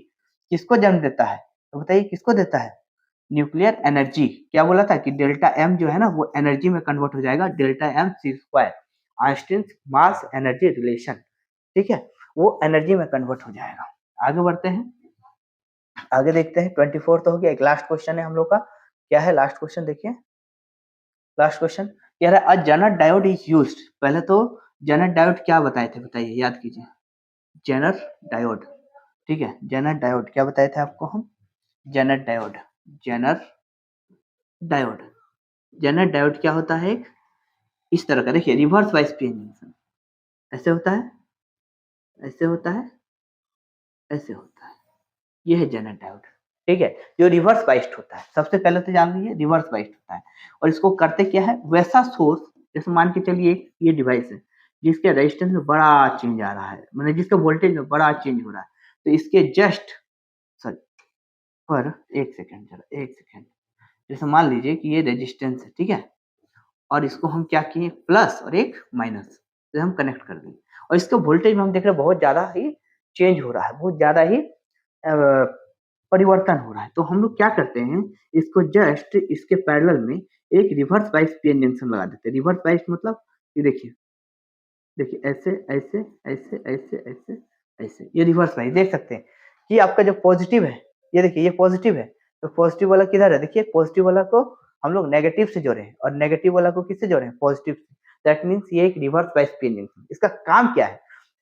किसको जन्म देता है, तो बताइए किसको देता है, न्यूक्लियर एनर्जी, क्या बोला था कि डेल्टा एम जो है ना वो एनर्जी में कन्वर्ट हो जाएगा, delta M C square, Einstein mass energy relation. ठीक है, वो एनर्जी में कन्वर्ट हो जाएगा। आगे बढ़ते हैं, आगे देखते हैं, 24 तो हो गया, एक लास्ट क्वेश्चन है हम लोग का, क्या है लास्ट क्वेश्चन देखिए, लास्ट क्वेश्चन कह रहा है अ जेनर डायोड इज यूज्ड, पहले तो जेनर डायोड क्या बताए थे बताइए, याद कीजिए, जेनर डायोड, ठीक है, जेनर डायोड क्या बताए थे आपको हम, Zener diode, Zener diode, Zener diode क्या होता है, इस तरह का, देखिए रिवर्स बायस पीएन जंक्शन, ऐसे होता है, ऐसे होता है, ऐसे होता है, ये है जेनर डायोड, ठीक है, जो रिवर्स बाइस्ड होता है। सबसे पहले तो जान लीजिए रिवर्स बाइस्ड होता है, और इसको करते क्या है, वैसा सोर्स, जैसे मान के चलिए ये डिवाइस है जिसके रेजिस्टेंस में बड़ा चेंज आ रहा है, मतलब जिसके वोल्टेज में बड़ा चेंज हो रहा है, तो इसके जस्ट सॉरी पर एक सेकेंड, जरा एक सेकेंड, जैसे मान लीजिए कि ये रेजिस्टेंस है, ठीक है, और इसको हम क्या किए, प्लस और एक माइनस से हम कनेक्ट कर दें, और इसके वोल्टेज में हम देख रहे हैं बहुत ज्यादा ही चेंज हो रहा है, बहुत ज्यादा ही परिवर्तन हो रहा है। तो हम लोग क्या करते हैं, इसको जस्ट इसके पैरेलल में एक रिवर्स बायस पीएन जंक्शन लगा देते हैं। रिवर्स बायस मतलब ये देखिए, देखिए ऐसे ऐसे ऐसे ऐसे ऐसे ऐसे, ये रिवर्स बायस देख सकते हैं कि आपका जो पॉजिटिव है, ये देखिए ये पॉजिटिव है, तो पॉजिटिव वाला किधर है, देखिए पॉजिटिव वाला को हम लोग नेगेटिव से जोड़े हैं, और नेगेटिव वाला को किससे जोड़े हैं, पॉजिटिव से। दैट मीन्स ये एक रिवर्स बायस पीएन जंक्शन। इसका काम क्या है,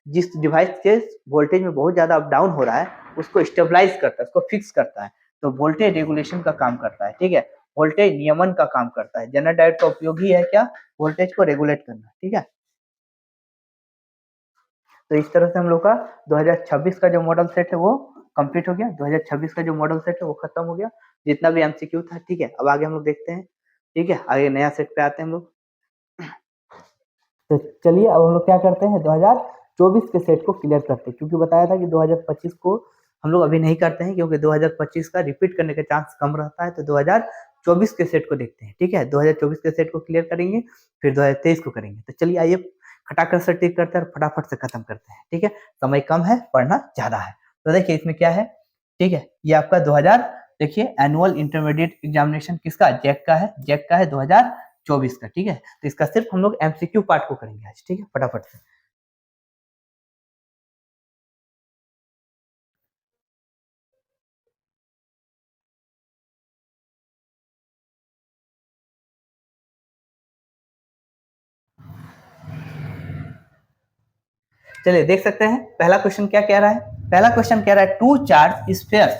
जिस डिवाइस के वोल्टेज में बहुत ज्यादा अप डाउन हो रहा है उसको स्टेबलाइज करता है, उसको फिक्स करता है, तो वोल्टेज रेगुलेशन का काम करता है, ठीक है, वोल्टेज नियमन का काम करता है। जेनर डायोड का उपयोग ही है क्या, वोल्टेज को रेगुलेट करना, ठीक है। तो इस तरह से हम लोग का 2026 का जो मॉडल सेट है वो कंप्लीट हो गया, 2026 का जो मॉडल सेट है वो खत्म हो गया, जितना भी एमसीक्यू था, ठीक है। अब आगे हम लोग देखते हैं, ठीक है, आगे नया सेट पे आते हैं हम लोग। तो चलिए अब हम लोग क्या करते हैं, 2024 के सेट को क्लियर करते हैं, क्योंकि बताया था कि 2025 को हम लोग अभी नहीं करते हैं, क्योंकि 2025 का रिपीट करने का चांस कम रहता है। तो 2024 के सेट को देखते हैं, ठीक है, 2024 के सेट को क्लियर करेंगे, फिर 2023 को करेंगे। तो चलिए आइए खटाखट से टिक करते हैं और फटाफट से खत्म करते हैं, ठीक है, समय कम है, पढ़ना ज्यादा है। तो देखिए इसमें क्या है, ठीक है, ये आपका 2000, देखिए एनुअल इंटरमीडिएट एग्जामिनेशन किसका, जैक का है, जैक का है 2024 का, ठीक है। तो इसका सिर्फ हम लोग एमसीक्यू पार्ट को करेंगे आज, ठीक है, फटाफट से। चलिए देख सकते हैं पहला क्वेश्चन क्या कह रहा है, पहला क्वेश्चन कह रहा है two charge spheres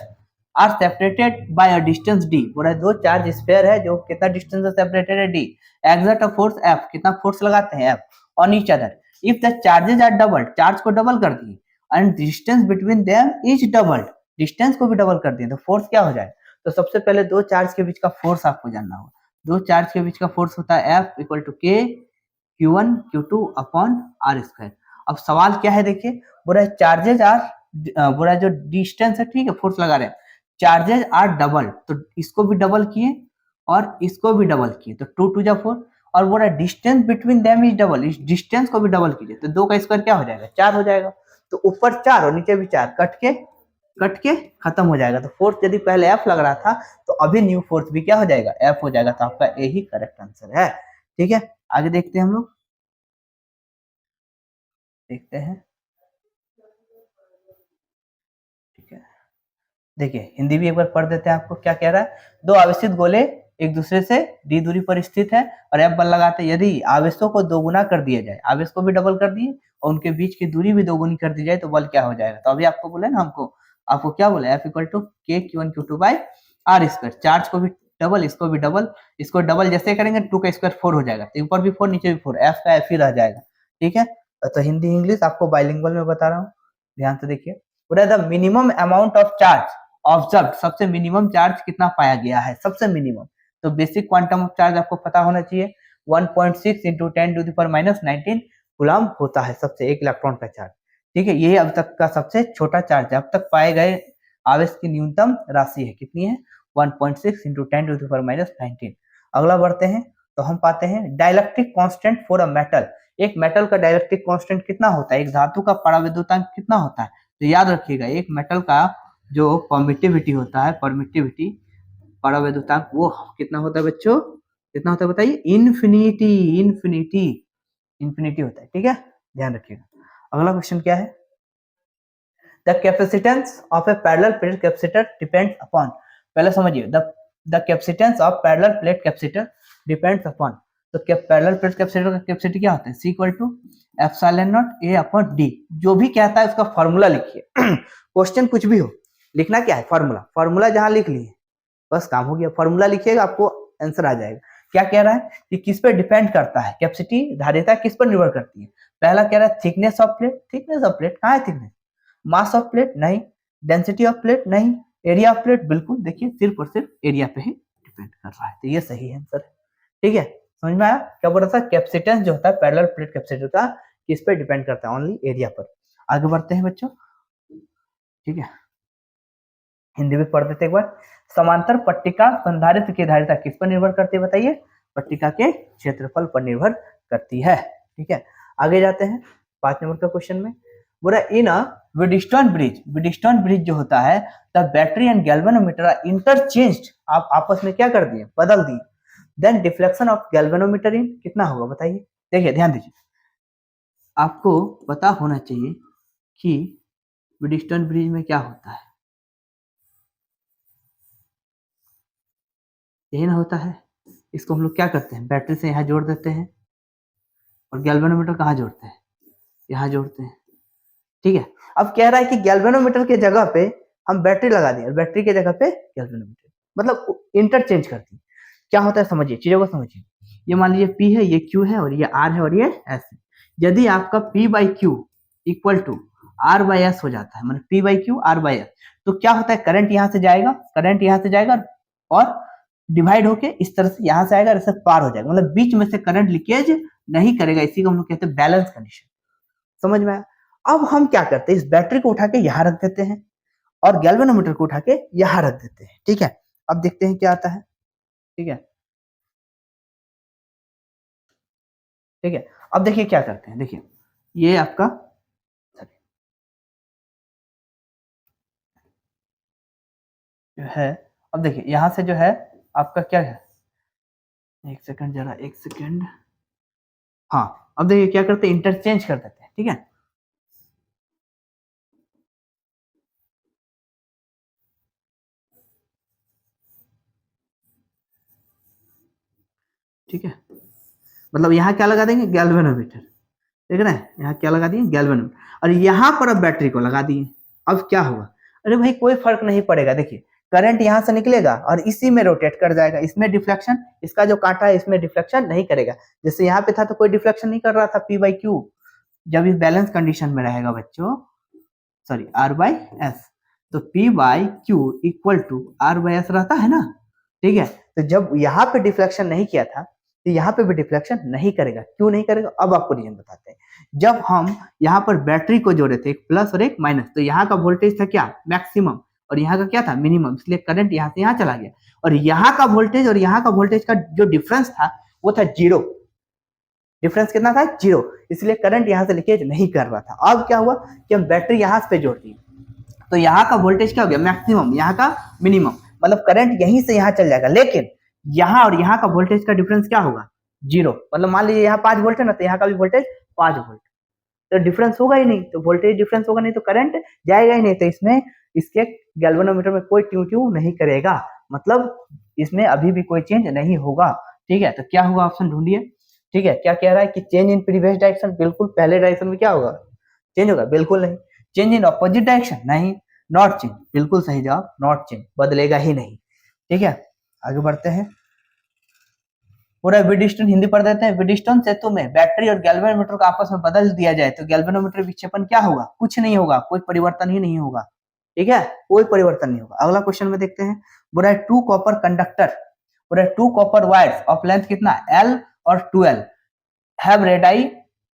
are separated by a distance D. बोला है दो चार्ज स्फीयर है जो कितना डिस्टेंस से सेपरेटेड है, D. Exert a force F, कितना फोर्स लगाते हैं, F, on each other. If the charges are double, charge को डबल कर दिए, and distance between them is double, distance को भी डबल कर दिए, तो फोर्स क्या हो जाए। तो सबसे पहले दो चार्ज के बीच का फोर्स आपको जानना होगा। दो चार्ज के बीच का फोर्स होता है एफ इक्वल टू के Q1 Q2 upon R square. अब सवाल क्या है, देखिए बोला चार्जेज आर, बोला जो डिस्टेंस है, ठीक है, फोर्स लगा रहे हैं, चार्जेज आर डबल, तो इसको भी डबल किए और इसको भी डबल किए, तो 2 2 जा 4, और बोला distance between them is double, इस डिस्टेंस को भी डबल कीजिए, तो दो का स्क्वायर क्या हो जाएगा, 4 हो जाएगा। तो ऊपर 4 और नीचे भी 4, कट के खत्म हो जाएगा। तो फोर्स यदि पहले एफ लग रहा था तो अभी न्यू फोर्स भी क्या हो जाएगा, एफ हो जाएगा। तो आपका यही करेक्ट आंसर है, ठीक है। आगे देखते हैं हम लोग, देखते हैं, ठीक है, देखिए हिंदी भी एक बार पढ़ देते हैं आपको क्या कह रहा है। दो आवेशित गोले एक दूसरे से डी दूरी पर स्थित है और एफ बल लगाते हैं, यदि आवेशों को दोगुना कर दिया जाए, आवेश को भी डबल कर दिए और उनके बीच की दूरी भी दोगुनी कर दी जाए, तो बल क्या हो जाएगा। तो अभी आपको बोले ना, हमको आपको क्या बोला, एफ इक्वल टू के Q1 Q2 by are square. Charge को भी डबल, इसको भी डबल, इसको डबल जैसे करेंगे 2 का स्क्वायर 4 हो जाएगा, तो ऊपर भी 4 नीचे भी 4, एफ का एफ ही रह जाएगा, ठीक है। तो हिंदी इंग्लिश आपको बाइलिंगुअल में बता रहा हूँ, ध्यान से देखिए। पूरा the minimum amount of charge observe, सबसे मिनिमम चार्ज कितना पाया गया है, सबसे मिनिमम। तो बेसिक क्वांटम ऑफ चार्ज आपको पता होना चाहिए, 1.6 इंटू 10⁻⁻19 कूलम होता है सबसे एक इलेक्ट्रॉन का चार्ज, ठीक है। ये अब तक का सबसे छोटा चार्ज है, अब तक पाए गए आवेश की न्यूनतम राशि है, कितनी है, 1.6 इंटू 10⁻⁻19। अगला बढ़ते हैं, तो हम पाते हैं dielectric constant for a metal. एक मेटल का डाइलेक्ट्रिक कांस्टेंट कितना होता है, एक धातु का पराविद्युतांक कितना होता है। तो याद रखिएगा एक मेटल का जो परमिटिविटी होता है, परमिटिविटी परावैद्युतांक, वो कितना होता है बच्चों, कितना होता है बताइए, इन्फिनिटी, इन्फिनिटी, इन्फिनिटी होता है, ठीक है, ध्यान रखिएगा। अगला क्वेश्चन क्या है, the capacitance of a parallel plate capacitor depends upon. पहले समझिए, the capacitance of parallel plate capacitor depends upon. तो पैरेलल प्लेट कैपेसिटर का कैपेसिटी क्या होता है, C equal to epsilon naught A upon D। जो भी कहता है उसका फॉर्मूला लिखिए। क्वेश्चन कुछ भी हो, लिखना क्या है, फॉर्मूला, फॉर्मूला जहां लिख लिए बस काम हो गया, फॉर्मूला लिखिएगा आपको आंसर आ जाएगा। क्या कह रहा है कि किस पे डिपेंड करता है, कैपेसिटी धारिता किस पर निर्भर करती है। पहला कह रहा है thickness of plate, thickness of plate कहाँ है थिकनेस, मास ऑफ प्लेट नहीं, डेंसिटी ऑफ प्लेट नहीं, एरिया ऑफ प्लेट बिल्कुल, देखिए सिर्फ और सिर्फ एरिया पे ही डिपेंड कर रहा है, तो ये सही आंसर है। ठीक है, समझ में आया, क्या बोल रहा था, कैपेसिटेंस जो होता है पैरेलल प्लेट कैपेसिटर का किस पे डिपेंड करता है, ओनली एरिया पर। आगे बढ़ते हैं बच्चों, ठीक है, हिंदी में पढ़ देते एक बार। समांतर पट्टिका संधारित्र की धारिता किस पर निर्भर करती है बताइए, पट्टिका के क्षेत्रफल पर निर्भर करती है। ठीक है, आगे जाते हैं 5 नंबर का क्वेश्चन में, बोला in a Wheatstone bridge, Wheatstone bridge जो होता है the battery and galvanometer are interchanged, आप आपस में क्या कर दिए, बदल दिए, then deflection of galvanometer in कितना होगा बताइए। देखिए ध्यान दीजिए, आपको पता होना चाहिए कि विडस्टोन ब्रिज में क्या होता है, यही ना होता है, इसको हम लोग क्या करते हैं, बैटरी से यहाँ जोड़ देते हैं और गैल्वेनोमीटर कहाँ जोड़ते हैं, यहाँ जोड़ते हैं। ठीक है, अब कह रहा है कि गैल्वेनोमीटर के जगह पे हम बैटरी लगा दें और बैटरी के जगह पे गैल्वेनोमीटर, मतलब इंटरचेंज करती है। क्या होता है समझिए, चीजों को समझिए, ये मान लीजिए P है, ये Q है और ये R है और ये S है। यदि आपका P by Q equal to R by S हो जाता है, मतलब P by Q R by S, तो क्या होता है, करंट यहाँ से जाएगा, करंट यहाँ से जाएगा और डिवाइड होके इस तरह से यहाँ से आएगा, ऐसे पार हो जाएगा, मतलब बीच में से करंट लीकेज नहीं करेगा, इसी को हम लोग कहते हैं बैलेंस कंडीशन। समझ में आया। अब हम क्या करते हैं, इस बैटरी को उठा के यहाँ रख देते हैं और गैल्वेनोमीटर को उठा के यहाँ रख देते हैं। ठीक है, अब देखते हैं क्या आता है। ठीक है, ठीक है, अब देखिए क्या करते हैं, देखिए ये आपका जो है, अब देखिए यहां से जो है आपका क्या है, एक सेकंड जरा, एक सेकंड, हाँ अब देखिए क्या करते हैं, इंटरचेंज कर देते हैं। ठीक है, ठीक है, मतलब यहाँ क्या लगा देंगे, गैल्वेनोमीटर, देख रहे हैं, यहाँ क्या लगा दिए, गैल्वेनोमीटर, और यहाँ पर अब बैटरी को लगा दिए। अब क्या होगा, अरे भाई कोई फर्क नहीं पड़ेगा, देखिए करंट यहाँ से निकलेगा और इसी में रोटेट कर जाएगा, इसमें डिफ्लेक्शन, इसका जो कांटा है इसमें डिफ्लेक्शन नहीं करेगा, जैसे यहाँ पे था तो कोई डिफ्लेक्शन नहीं कर रहा था P बाई Q, जब इस बैलेंस कंडीशन में रहेगा बच्चों, सॉरी R बाई S, तो P by Q equal to R by S रहता है ना। ठीक है, तो जब यहाँ पे डिफ्लेक्शन नहीं किया था तो यहाँ पे भी डिफ्लेक्शन नहीं करेगा, क्यों नहीं करेगा, अब आपको रीजन बताते हैं। जब हम यहाँ पर बैटरी को जोड़े थे, एक प्लस और एक माइनस, तो यहाँ का वोल्टेज था क्या, मैक्सिमम, और यहाँ का क्या था, मिनिमम, इसलिए करंट यहाँ से यहाँ चला गया, और यहाँ का वोल्टेज और यहाँ का वोल्टेज का जो डिफरेंस था वो था 0, डिफरेंस कितना था, 0, इसलिए करंट यहाँ से लीकेज नहीं कर रहा था। अब क्या हुआ कि हम बैटरी यहाँ पे जोड़ दी, तो यहाँ का वोल्टेज क्या हो गया, मैक्सिमम, यहाँ का मिनिमम, मतलब करंट यहीं से यहाँ चल जाएगा, लेकिन यहाँ और यहाँ का वोल्टेज का डिफरेंस क्या होगा, 0, मतलब मान लीजिए यहाँ 5 वोल्ट है ना, तो यहाँ का भी वोल्टेज 5 वोल्ट, तो डिफरेंस होगा ही नहीं, तो वोल्टेज डिफरेंस होगा नहीं तो करंट जाएगा ही नहीं, तो इसमें इसके गैल्वेनोमीटर में कोई ट्यू ट्यू नहीं करेगा, मतलब इसमें अभी भी कोई चेंज नहीं होगा। ठीक है, तो क्या होगा, ऑप्शन ढूंढिए। ठीक है, क्या कह रहा है कि चेंज इन प्रीवियस डायरेक्शन, बिल्कुल पहले डायरेक्शन में क्या होगा, चेंज होगा, बिल्कुल नहीं। चेंज इन अपोजिट डायरेक्शन, नहीं। नॉट चेंज, बिल्कुल सही जवाब, नॉट चेंज, बदलेगा ही नहीं। ठीक है, आगे बढ़ते हैं, पूरा विडस्टोन हिंदी पढ़ देते हैं। विडस्टोन सेतु में बैटरी और गैल्वेनोमीटर को आपस में बदल दिया जाए तो गैल्वेनोमीटर विक्षेपण क्या होगा, कुछ नहीं होगा, कोई परिवर्तन ही नहीं होगा। ठीक है, कोई परिवर्तन नहीं होगा। अगला क्वेश्चन में देखते हैं, बोला है 2 कॉपर कंडक्टर, बोला 2 कॉपर वायर्स ऑफ लेंथ कितना, L और 2L have radii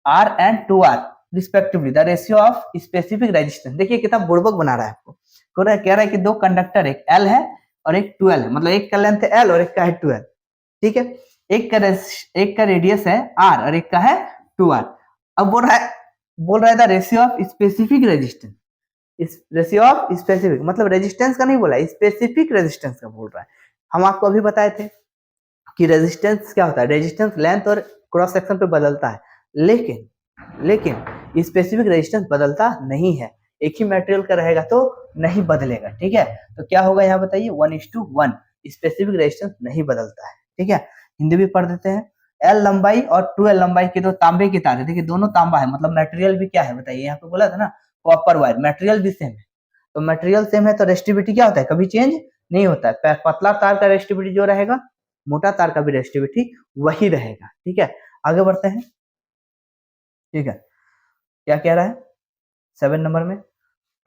R and 2R respectively, the ratio of specific resistance. देखिए कितना बुड़बक बना रहा है आपको, कह रहा है कि 2 कंडक्टर, एक L है और एक 2L है, मतलब एक का लेंथ है L और एक का है 2L। ठीक है, एक का रेडियस है R और एक का है 2R। अब बोल रहा है the ratio of specific resistance, इस रेशियो ऑफ स्पेसिफिक, मतलब रेजिस्टेंस का नहीं बोला, स्पेसिफिक रेजिस्टेंस का बोल रहा है। हम आपको अभी बताए थे कि रेजिस्टेंस क्या होता है, रेजिस्टेंस लेंथ और क्रॉस सेक्शन पे बदलता है, लेकिन स्पेसिफिक रेजिस्टेंस बदलता नहीं है, एक ही मटेरियल का रहेगा तो नहीं बदलेगा। ठीक है, तो क्या होगा यहाँ बताइए, 1:1, स्पेसिफिक रेजिस्टेंस नहीं बदलता है। ठीक है, हिंदी भी पढ़ देते हैं। L लंबाई और 2L लंबाई के दो तांबे की तार है, देखिए दोनों तांबा है, मतलब मटेरियल भी क्या है बताइए, यहाँ पे बोला था ना कॉपर वायर, मटेरियल भी सेम है, तो मटेरियल सेम है तो रेजिस्टिविटी क्या होता है, कभी चेंज नहीं होता है। पतला तार का रेजिस्टिविटी जो रहेगा मोटा तार का भी रेजिस्टिविटी वही रहेगा। ठीक है, आगे बढ़ते हैं। ठीक है, क्या कह रहा है 7 नंबर में,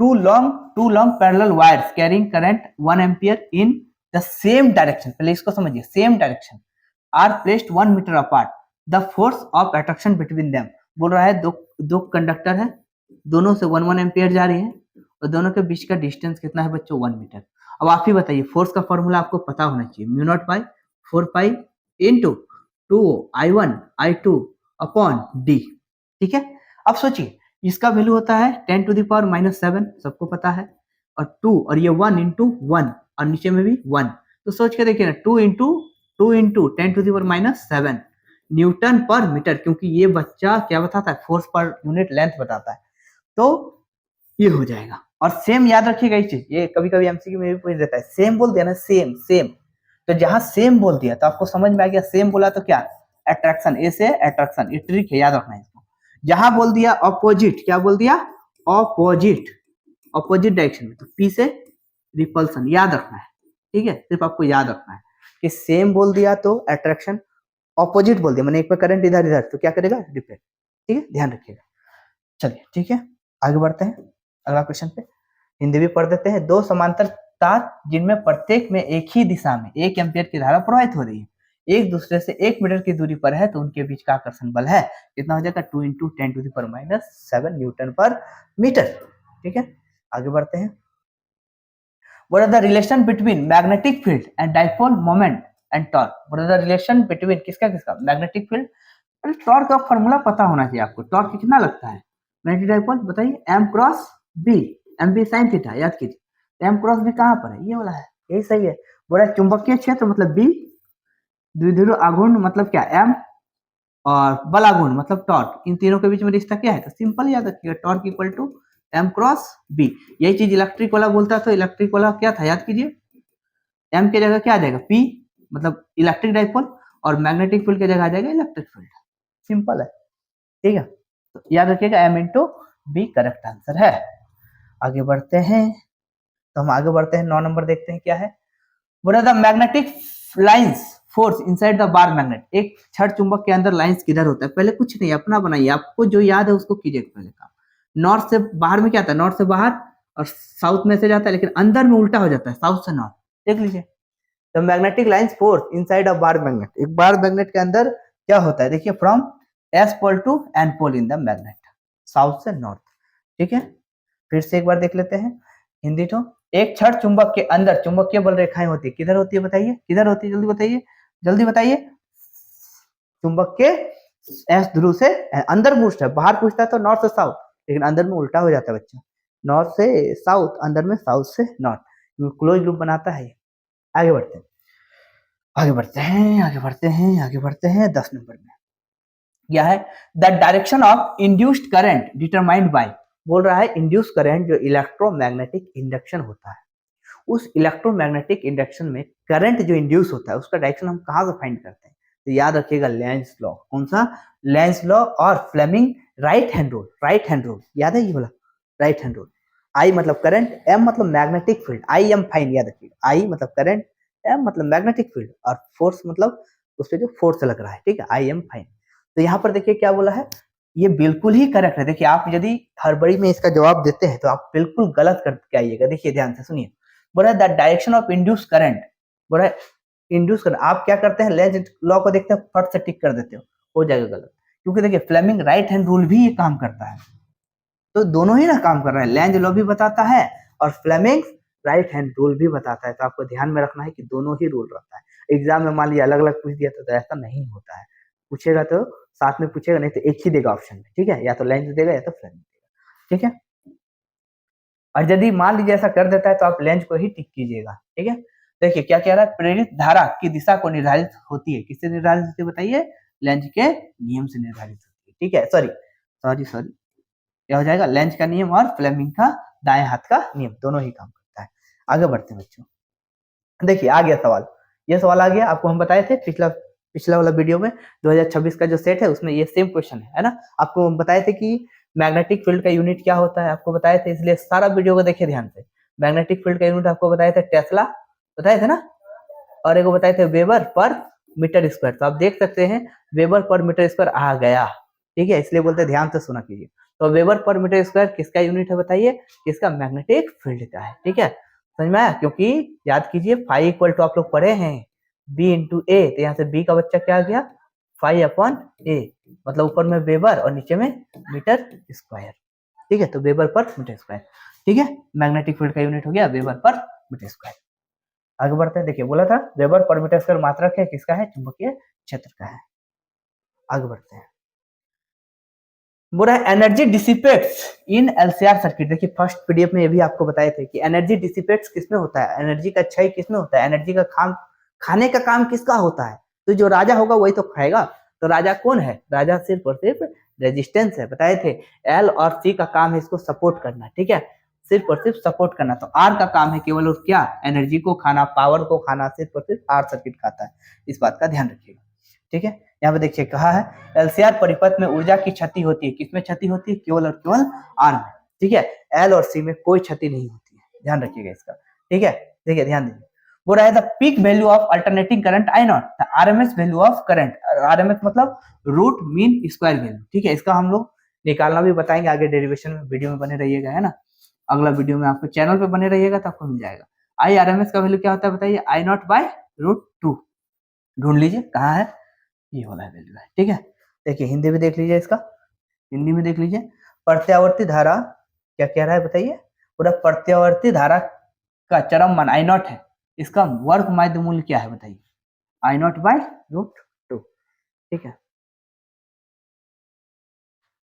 two long parallel wires carrying current 1 ampere in the same direction, पहले इसको समझिए, same direction are placed 1 metre apart, the force of attraction between them. बोल रहा है दो कंडक्टर है, दोनों से 1 एम्पियर जा रही है और दोनों के बीच का डिस्टेंस कितना है बच्चों 1 मीटर। अब आप ही बताइए, फोर्स का फॉर्मूला आपको पता होना चाहिए, mu naught by 4 pi into 2 I1 I2 upon D. ठीक है, अब सोचिए इसका वैल्यू होता है 10 टू द पावर -7, सबको पता है, और 2 और ये 1 इंटू 1 और नीचे में भी 1, तो सोच के देखिए ना 2 into 10 to the power -7 newton per metre, क्योंकि ये बच्चा क्या बताता है, फोर्स पर यूनिट लेंथ बताता है, तो ये हो जाएगा। और सेम याद रखिएगा ये चीज, ये कभी कभी एमसीक्यू में भी पूछ देता है, सेम बोल दिया ना, सेम सेम, तो जहां सेम बोल दिया तो आपको समझ में आ गया, सेम बोला तो क्या अट्रैक्शन, ए से अट्रैक्शन, ये ट्रिक है, याद रखना है इसको। जहां बोल दिया ऑपोजिट, क्या बोल दिया ऑपोजिट, ऑपोजिट डायरेक्शन में, तो पी से रिपल्सन, याद रखना है। ठीक है, सिर्फ आपको याद रखना है कि सेम बोल दिया तो अट्रैक्शन, ऑपोजिट बोल दिया मैंने एक पे करंट इधर इधर तो क्या करेगा रिपेल। ठीक है, ध्यान रखिएगा। चलिए ठीक है, आगे बढ़ते हैं अगला क्वेश्चन पे, हिंदी भी पढ़ देते हैं। दो समांतर तार जिनमें प्रत्येक में एक ही दिशा में 1 एम्पियर की धारा प्रवाहित हो रही है, एक दूसरे से 1 मीटर की दूरी पर है, तो उनके बीच का आकर्षण बल है कितना हो जाएगा 2 into 10 to the power -7 newton per metre. ठीक है, आगे बढ़ते हैं। What are the relation between magnetic field and dipole moment and torque? What are the relation between किसका किसका magnetic field, टॉर्क का फॉर्मूला पता होना चाहिए आपको, टॉर्क कितना लगता है मैग्नेटिक डाइपोल, बताइए m cross b, m b sin theta, याद कीजिए, m क्रॉस b कहाँ पर है, ये वाला है, यही सही है। बोला चुंबकीय क्षेत्र मतलब b, द्विध्रुव आघूर्ण मतलब क्या m, और बल आघूर्ण मतलब टॉर्क, इन तीनों के बीच में रिश्ता क्या है, तो सिंपल याद रखिएगा, torque equal to m cross b। यही चीज इलेक्ट्रिक वाला बोलता, तो इलेक्ट्रिक वाला क्या था याद कीजिए, m की जगह क्या आ जाएगा p, मतलब इलेक्ट्रिक डाइपोल, और मैग्नेटिक फील्ड की जगह आ जाएगा इलेक्ट्रिक फील्ड, सिंपल है। ठीक है, तो याद रखिएगा m into B correct answer है। आगे बढ़ते हैं, तो हम आगे बढ़ते हैं 9 नंबर देखते हैं क्या है। बोला the magnetic lines force inside the bar magnet, एक छड़ चुंबक के अंदर लाइंस किधर होता है, पहले कुछ नहीं अपना बनाइए, आपको जो याद है उसको कीजिए पहले काम। नॉर्थ से बाहर में क्या आता है, नॉर्थ से बाहर और साउथ में से जाता है, लेकिन अंदर में उल्टा हो जाता है, साउथ से नॉर्थ, देख लीजिए। The magnetic lines force inside a bar magnet, एक बार मैग्नेट के अंदर क्या होता है, देखिए from S pole to N pole in the magnet, south से नॉर्थ। ठीक है, फिर से एक बार देख लेते हैं हिंदी तो, एक छड़ चुंबक के अंदर चुंबकीय बल रेखाएं होती है, किधर होती है बताइए, किधर होती है, जल्दी बताइए, जल्दी बताइए। चुंबक के एस ध्रुव से अंदर पूछता है, बाहर पूछता है तो नॉर्थ से साउथ, लेकिन अंदर में उल्टा हो जाता है बच्चा, नॉर्थ से साउथ, अंदर में साउथ से नॉर्थ, क्लोज लूप बनाता है। आगे बढ़ते हैं, आगे बढ़ते हैं, आगे बढ़ते हैं, आगे बढ़ते हैं 10 नंबर में क्या है, the direction of induced current determined by, बोल रहा है इंड्यूस करंट जो इलेक्ट्रोमैग्नेटिक इंडक्शन होता है, उस इलेक्ट्रोमैग्नेटिक इंडक्शन में करंट जो इंड्यूस होता है उसका डायरेक्शन हम कहाँ से फाइंड करते हैं, तो याद रखिएगा लेंस लॉ, कौन सा, लेंस लॉ और Fleming right hand rule, right hand rule याद है ये बोला, राइट हैंड रूल। आई मतलब करंट, एम मतलब magnetic field, I M fine याद रखिएगा, आई मतलब करंट, एम मतलब मैग्नेटिक फील्ड, और फोर्स मतलब उस पर जो फोर्स लग रहा है, ठीक है, आई एम फाइन। तो यहाँ पर देखिए क्या बोला है, ये बिल्कुल ही करेक्ट है। देखिए आप यदि हड़बड़ी में इसका जवाब देते हैं तो आप बिल्कुल गलत करके आइएगा, देखिए ध्यान से सुनिए, बोला the direction of induce current, बोला इंड्यूस करंट, आप क्या करते हैं लेंज लॉ को देखते हैं फट से टिक कर देते हो जाएगा गलत, क्योंकि देखिए फ्लेमिंग राइट हैंड रूल भी ये काम करता है, तो दोनों ही ना काम कर रहे हैं, लेंज लॉ भी बताता है और फ्लेमिंग राइट हैंड रूल भी बताता है, तो आपको ध्यान में रखना है कि दोनों ही रूल रहता है। एग्जाम में मान लिया अलग अलग पूछ दिया तो ऐसा नहीं होता है, पूछेगा तो साथ में पूछेगा, नहीं तो एक ही देगा ऑप्शन में, ठीक है, या तो लेंज देगा या तो फ्लेमिंग देगा, ठीक है। और यदि मान लीजिए ऐसा कर देता है तो आप लेंज को ही टिक कीजिएगा, ठीक है। देखिए क्या कह रहा है, प्रेरित धारा की दिशा को निर्धारित होती है, किससे निर्धारित होती है बताइए, लेंज के नियम से निर्धारित होती है, ठीक है, सॉरी क्या हो जाएगा, लेंज का नियम और फ्लेमिंग का दाएं हाथ का नियम, दोनों ही काम करता है। आगे बढ़ते हैं बच्चों, देखिए आ गया सवाल, ये सवाल आ गया, आपको हम बताए थे पिछला वाला वीडियो में 2026 का जो सेट है उसमें ये सेम क्वेश्चन है ना, आपको हम बताए थे कि मैग्नेटिक फील्ड का यूनिट क्या होता है, आपको बताए थे, इसलिए सारा वीडियो को देखिए ध्यान से। मैग्नेटिक फील्ड का यूनिट आपको बताए थे टेस्ला, बताए थे ना, और एक बताए थे वेबर पर मीटर स्क्वायर। तो आप देख सकते हैं वेबर पर मीटर स्क्वायर आ गया, ठीक है, इसलिए बोलते हैं ध्यान से सुना कीजिए। तो वेबर पर मीटर स्क्वायर किसका यूनिट है बताइए, किसका, मैग्नेटिक फील्ड का है, ठीक है, समझ में आया। क्योंकि याद कीजिए फाई इक्वल टू आप लोग पढ़े हैं बी इंटू ए, तो यहाँ से बी का बच्चा क्या आ गया, फाई अपॉन ए, मतलब ऊपर में वेबर और नीचे में मीटर स्क्वायर, ठीक है। तो वेबर पर मीटर स्क्वायर, ठीक है, मैग्नेटिक फील्ड का यूनिट हो गया वेबर पर मीटर स्क्वायर। आगे बढ़ते हैं, देखिए बोला था वेबर पर मीटर स्क्वायर मात्रक है किसका है, चुंबकीय क्षेत्र का है। आगे बढ़ते हैं, बोला एनर्जी डिसिपेट्स इन एलसीआर सर्किट। देखिए फर्स्ट पीडीएफ में ये भी आपको बताए थे कि एनर्जी डिसिपेट्स किसमें होता है, एनर्जी का क्षय किसमें होता है, एनर्जी का खाने का काम किसका होता है। तो जो राजा होगा वही तो खाएगा। तो राजा कौन है, राजा सिर्फ और सिर्फ रेजिस्टेंस है, बताए थे। एल और सी का काम है इसको सपोर्ट करना, ठीक है, सिर्फ और सिर्फ सपोर्ट करना। तो आर का काम है केवल और क्या, एनर्जी को खाना, पावर को खाना, सिर्फ और सिर्फ आर सर्किट खाता है। इस बात का ध्यान रखिएगा, ठीक है। यहाँ पे देखिए कहा है एलसीआर परिपथ में ऊर्जा की क्षति होती है, किसमें क्षति होती है, केवल और केवल आर में, ठीक है। एल और सी में कोई क्षति नहीं होती है, ध्यान रखिएगा इसका, ठीक है। देखिए ध्यान दीजिए, वो रहा the peak value of alternating current I not, the RMS value of current, RMS मतलब रूट मीन स्क्वायर वैल्यू, ठीक है। इसका हम लोग निकालना भी बताएंगे आगे डेरिवेशन में, वीडियो में बने रहिएगा, है ना। अगला वीडियो में आपको चैनल पे बने रहिएगा तो आपको मिल जाएगा। आई आरएमएस का वैल्यू क्या होता है बताइए, आई नॉट बाय रूट 2, ढूंढ लीजिए कहाँ है, ये वाला वैल्यू है, ठीक है। देखिए हिंदी में देख लीजिए इसका, हिंदी में देख लीजिए, प्रत्यावर्ती धारा क्या कह रहा है बताइए, पूरा प्रत्यावर्ती धारा का चरम मान आई नॉट है, इसका वर्ग माध्य मूल्य क्या है बताइए, आई नॉट बाय रूट 2, ठीक है।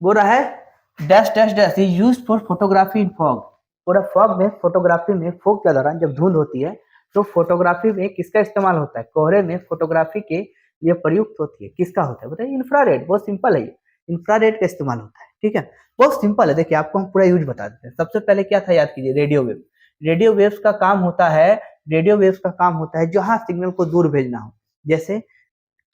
बोल रहा है dash dash dash used for photography in fog, पूरा फॉग में, फोटोग्राफी में, फॉग के दौरान जब धुंध होती है तो फोटोग्राफी में किसका इस्तेमाल होता है, कोहरे में फोटोग्राफी के लिए प्रयुक्त होती है, किसका होता है बताइए, इंफ्रारेड। बहुत सिंपल है ये, इंफ्रारेड का इस्तेमाल होता है, ठीक है, बहुत सिंपल है। देखिए आपको हम पूरा यूज बता देते हैं। सबसे पहले क्या था याद कीजिए, रेडियो वेव। रेडियो वेव्स का काम होता है, रेडियो वेव्स का काम होता है जहां सिग्नल को दूर भेजना हो, जैसे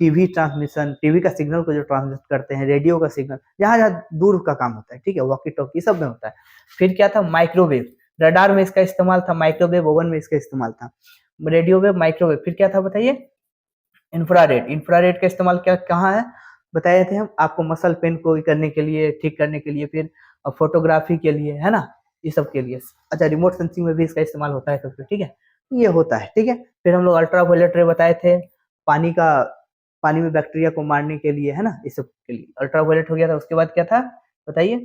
टीवी ट्रांसमिशन, टीवी का सिग्नल को जो ट्रांसमिट करते हैं, रेडियो का सिग्नल, जहां जहां दूर का काम होता है, ठीक है, वॉकी टॉकी सब में होता है। फिर क्या था, माइक्रोवेव, रडार में इसका इस्तेमाल था, माइक्रोवेव ओवन में इसका इस्तेमाल था, रेडियो वेव, माइक्रोवेव। फिर क्या था बताइए, इंफ्रारेड। इंफ्रारेड का इस्तेमाल क्या कहाँ है बताए थे हम आपको, मसल पेन को करने के लिए, ठीक करने के लिए, फिर फोटोग्राफी के लिए, है ना, ये सब के लिए। अच्छा रिमोट सेंसिंग में भी इसका इस्तेमाल होता है सबसे, ठीक है, ये होता है, ठीक है। फिर हम लोग अल्ट्रावायलेट रे बताए थे, पानी का, पानी में बैक्टीरिया को मारने के लिए, है ना, इस सब के लिए अल्ट्रावायलेट हो गया था। उसके बाद क्या था बताइए,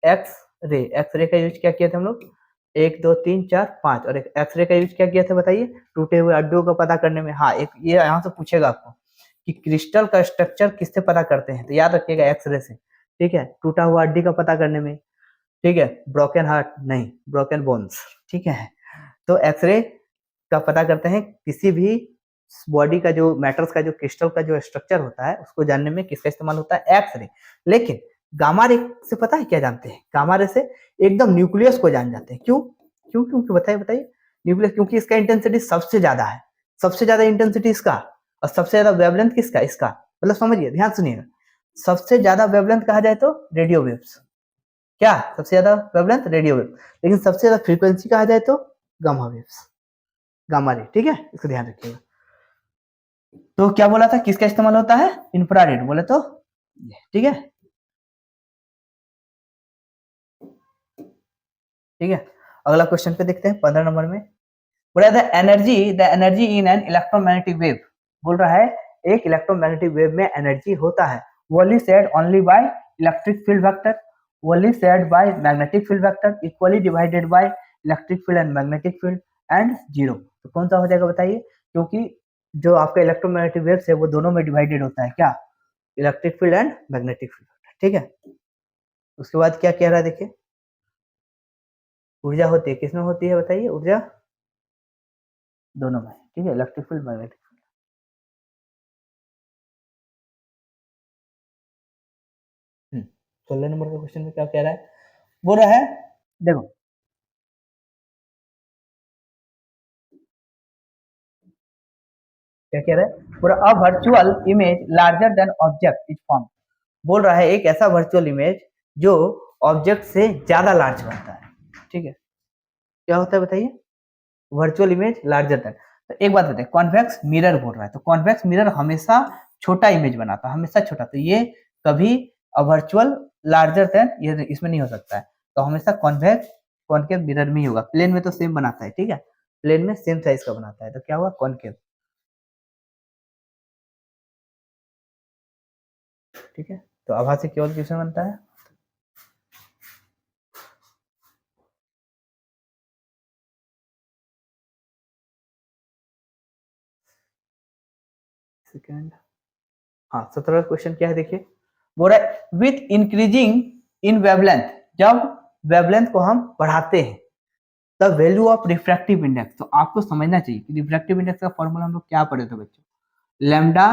एक्स रे। एक्स रे का यूज क्या किया था हम लोग, 1 2 3 4 5, और एक एक्सरे का यूज क्या किया था बताइए, टूटे हुए हड्डियों का पता करने में। हाँ एक ये यहाँ से पूछेगा आपको कि क्रिस्टल का स्ट्रक्चर किससे पता करते हैं, तो याद रखिएगा एक्सरे से, ठीक है। टूटा हुआ हड्डी का पता करने में, ठीक है, ब्रोकन हार्ट नहीं, ब्रोकन बोन्स, ठीक है। तो एक्सरे का पता करते हैं किसी भी बॉडी का जो मैटर्स का जो क्रिस्टल का जो स्ट्रक्चर होता है उसको जानने में किसका इस्तेमाल होता है, एक्सरे। लेकिन गामा रे से पता है क्या जानते हैं, गामा रे से एकदम न्यूक्लियस को जान जाते हैं। क्यों क्यों क्यों क्यों बताइए बताइए, न्यूक्लियस क्योंकि इसका इंटेंसिटी सबसे ज्यादा है, सबसे ज्यादा इंटेंसिटी इसका, और सबसे ज्यादा वेवलेंथ किसका, इसका। मतलब समझिए, ध्यान सुनिएगा, सबसे ज्यादा वेवलेंथ कहा जाए तो रेडियो वेव्स, क्या सबसे ज्यादा वेवलेंथ रेडियो वेव, लेकिन सबसे ज्यादा फ्रीक्वेंसी कहा जाए तो गामा वेव्स, गामा रे, ठीक है, इसको ध्यान रखिएगा। तो क्या बोला था किसका इस्तेमाल होता है, इंफ्रारेड बोले तो, ठीक है, ठीक है। अगला क्वेश्चन पे देखते हैं 15 नंबर में, बोला the energy in an electromagnetic wave, बोल रहा है एक इलेक्ट्रोमैग्नेटिक वेव में एनर्जी होता है, wholly said only by electric field vector, wholly said by magnetic field vector, equally divided by electric field and magnetic field and zero. तो कौन सा हो जाएगा बताइए, क्योंकि जो आपका इलेक्ट्रोमैग्नेटिक वेव्स है वो दोनों में डिवाइडेड होता है, क्या, electric field and magnetic field, ठीक है। उसके बाद क्या कह रहा है देखिए, ऊर्जा होती है, किसमें होती है बताइए, ऊर्जा दोनों में, ठीक है, electric field magnetic field. 16 number का क्वेश्चन में क्या कह रहा है, बोल रहा है देखो, क्या कह रहा है, पूरा a virtual image larger than object is form, बोल रहा है एक ऐसा वर्चुअल इमेज जो ऑब्जेक्ट से ज्यादा लार्ज बनता है, ठीक है। क्या होता है बताइए, वर्चुअल इमेज लार्जर देन, तो एक बात बताए, कॉन्वेक्स मिरर बोल रहा है, तो कॉन्वेक्स मिरर हमेशा छोटा इमेज बनाता है, हमेशा छोटा, तो ये कभी वर्चुअल लार्जर देन ये इसमें नहीं हो सकता है, तो हमेशा कॉन्वेक्स कॉनकेव मिरर में ही होगा। प्लेन में तो सेम बनाता है, ठीक है, प्लेन में सेम साइज का बनाता है, तो क्या हुआ कॉनकेव, ठीक है। तो आभासी केवल किसमें बनता है, सेकेंड, हाँ 17 क्वेश्चन क्या है देखिए, बोल रहा है विथ इंक्रीजिंग इन वेवलेंथ, जब वेवलेंथ को हम बढ़ाते हैं, the value of refractive index, तो आपको समझना चाहिए कि रिफ्रैक्टिव इंडेक्स का फॉर्मूला हम लोग क्या पढ़े थे बच्चों, lambda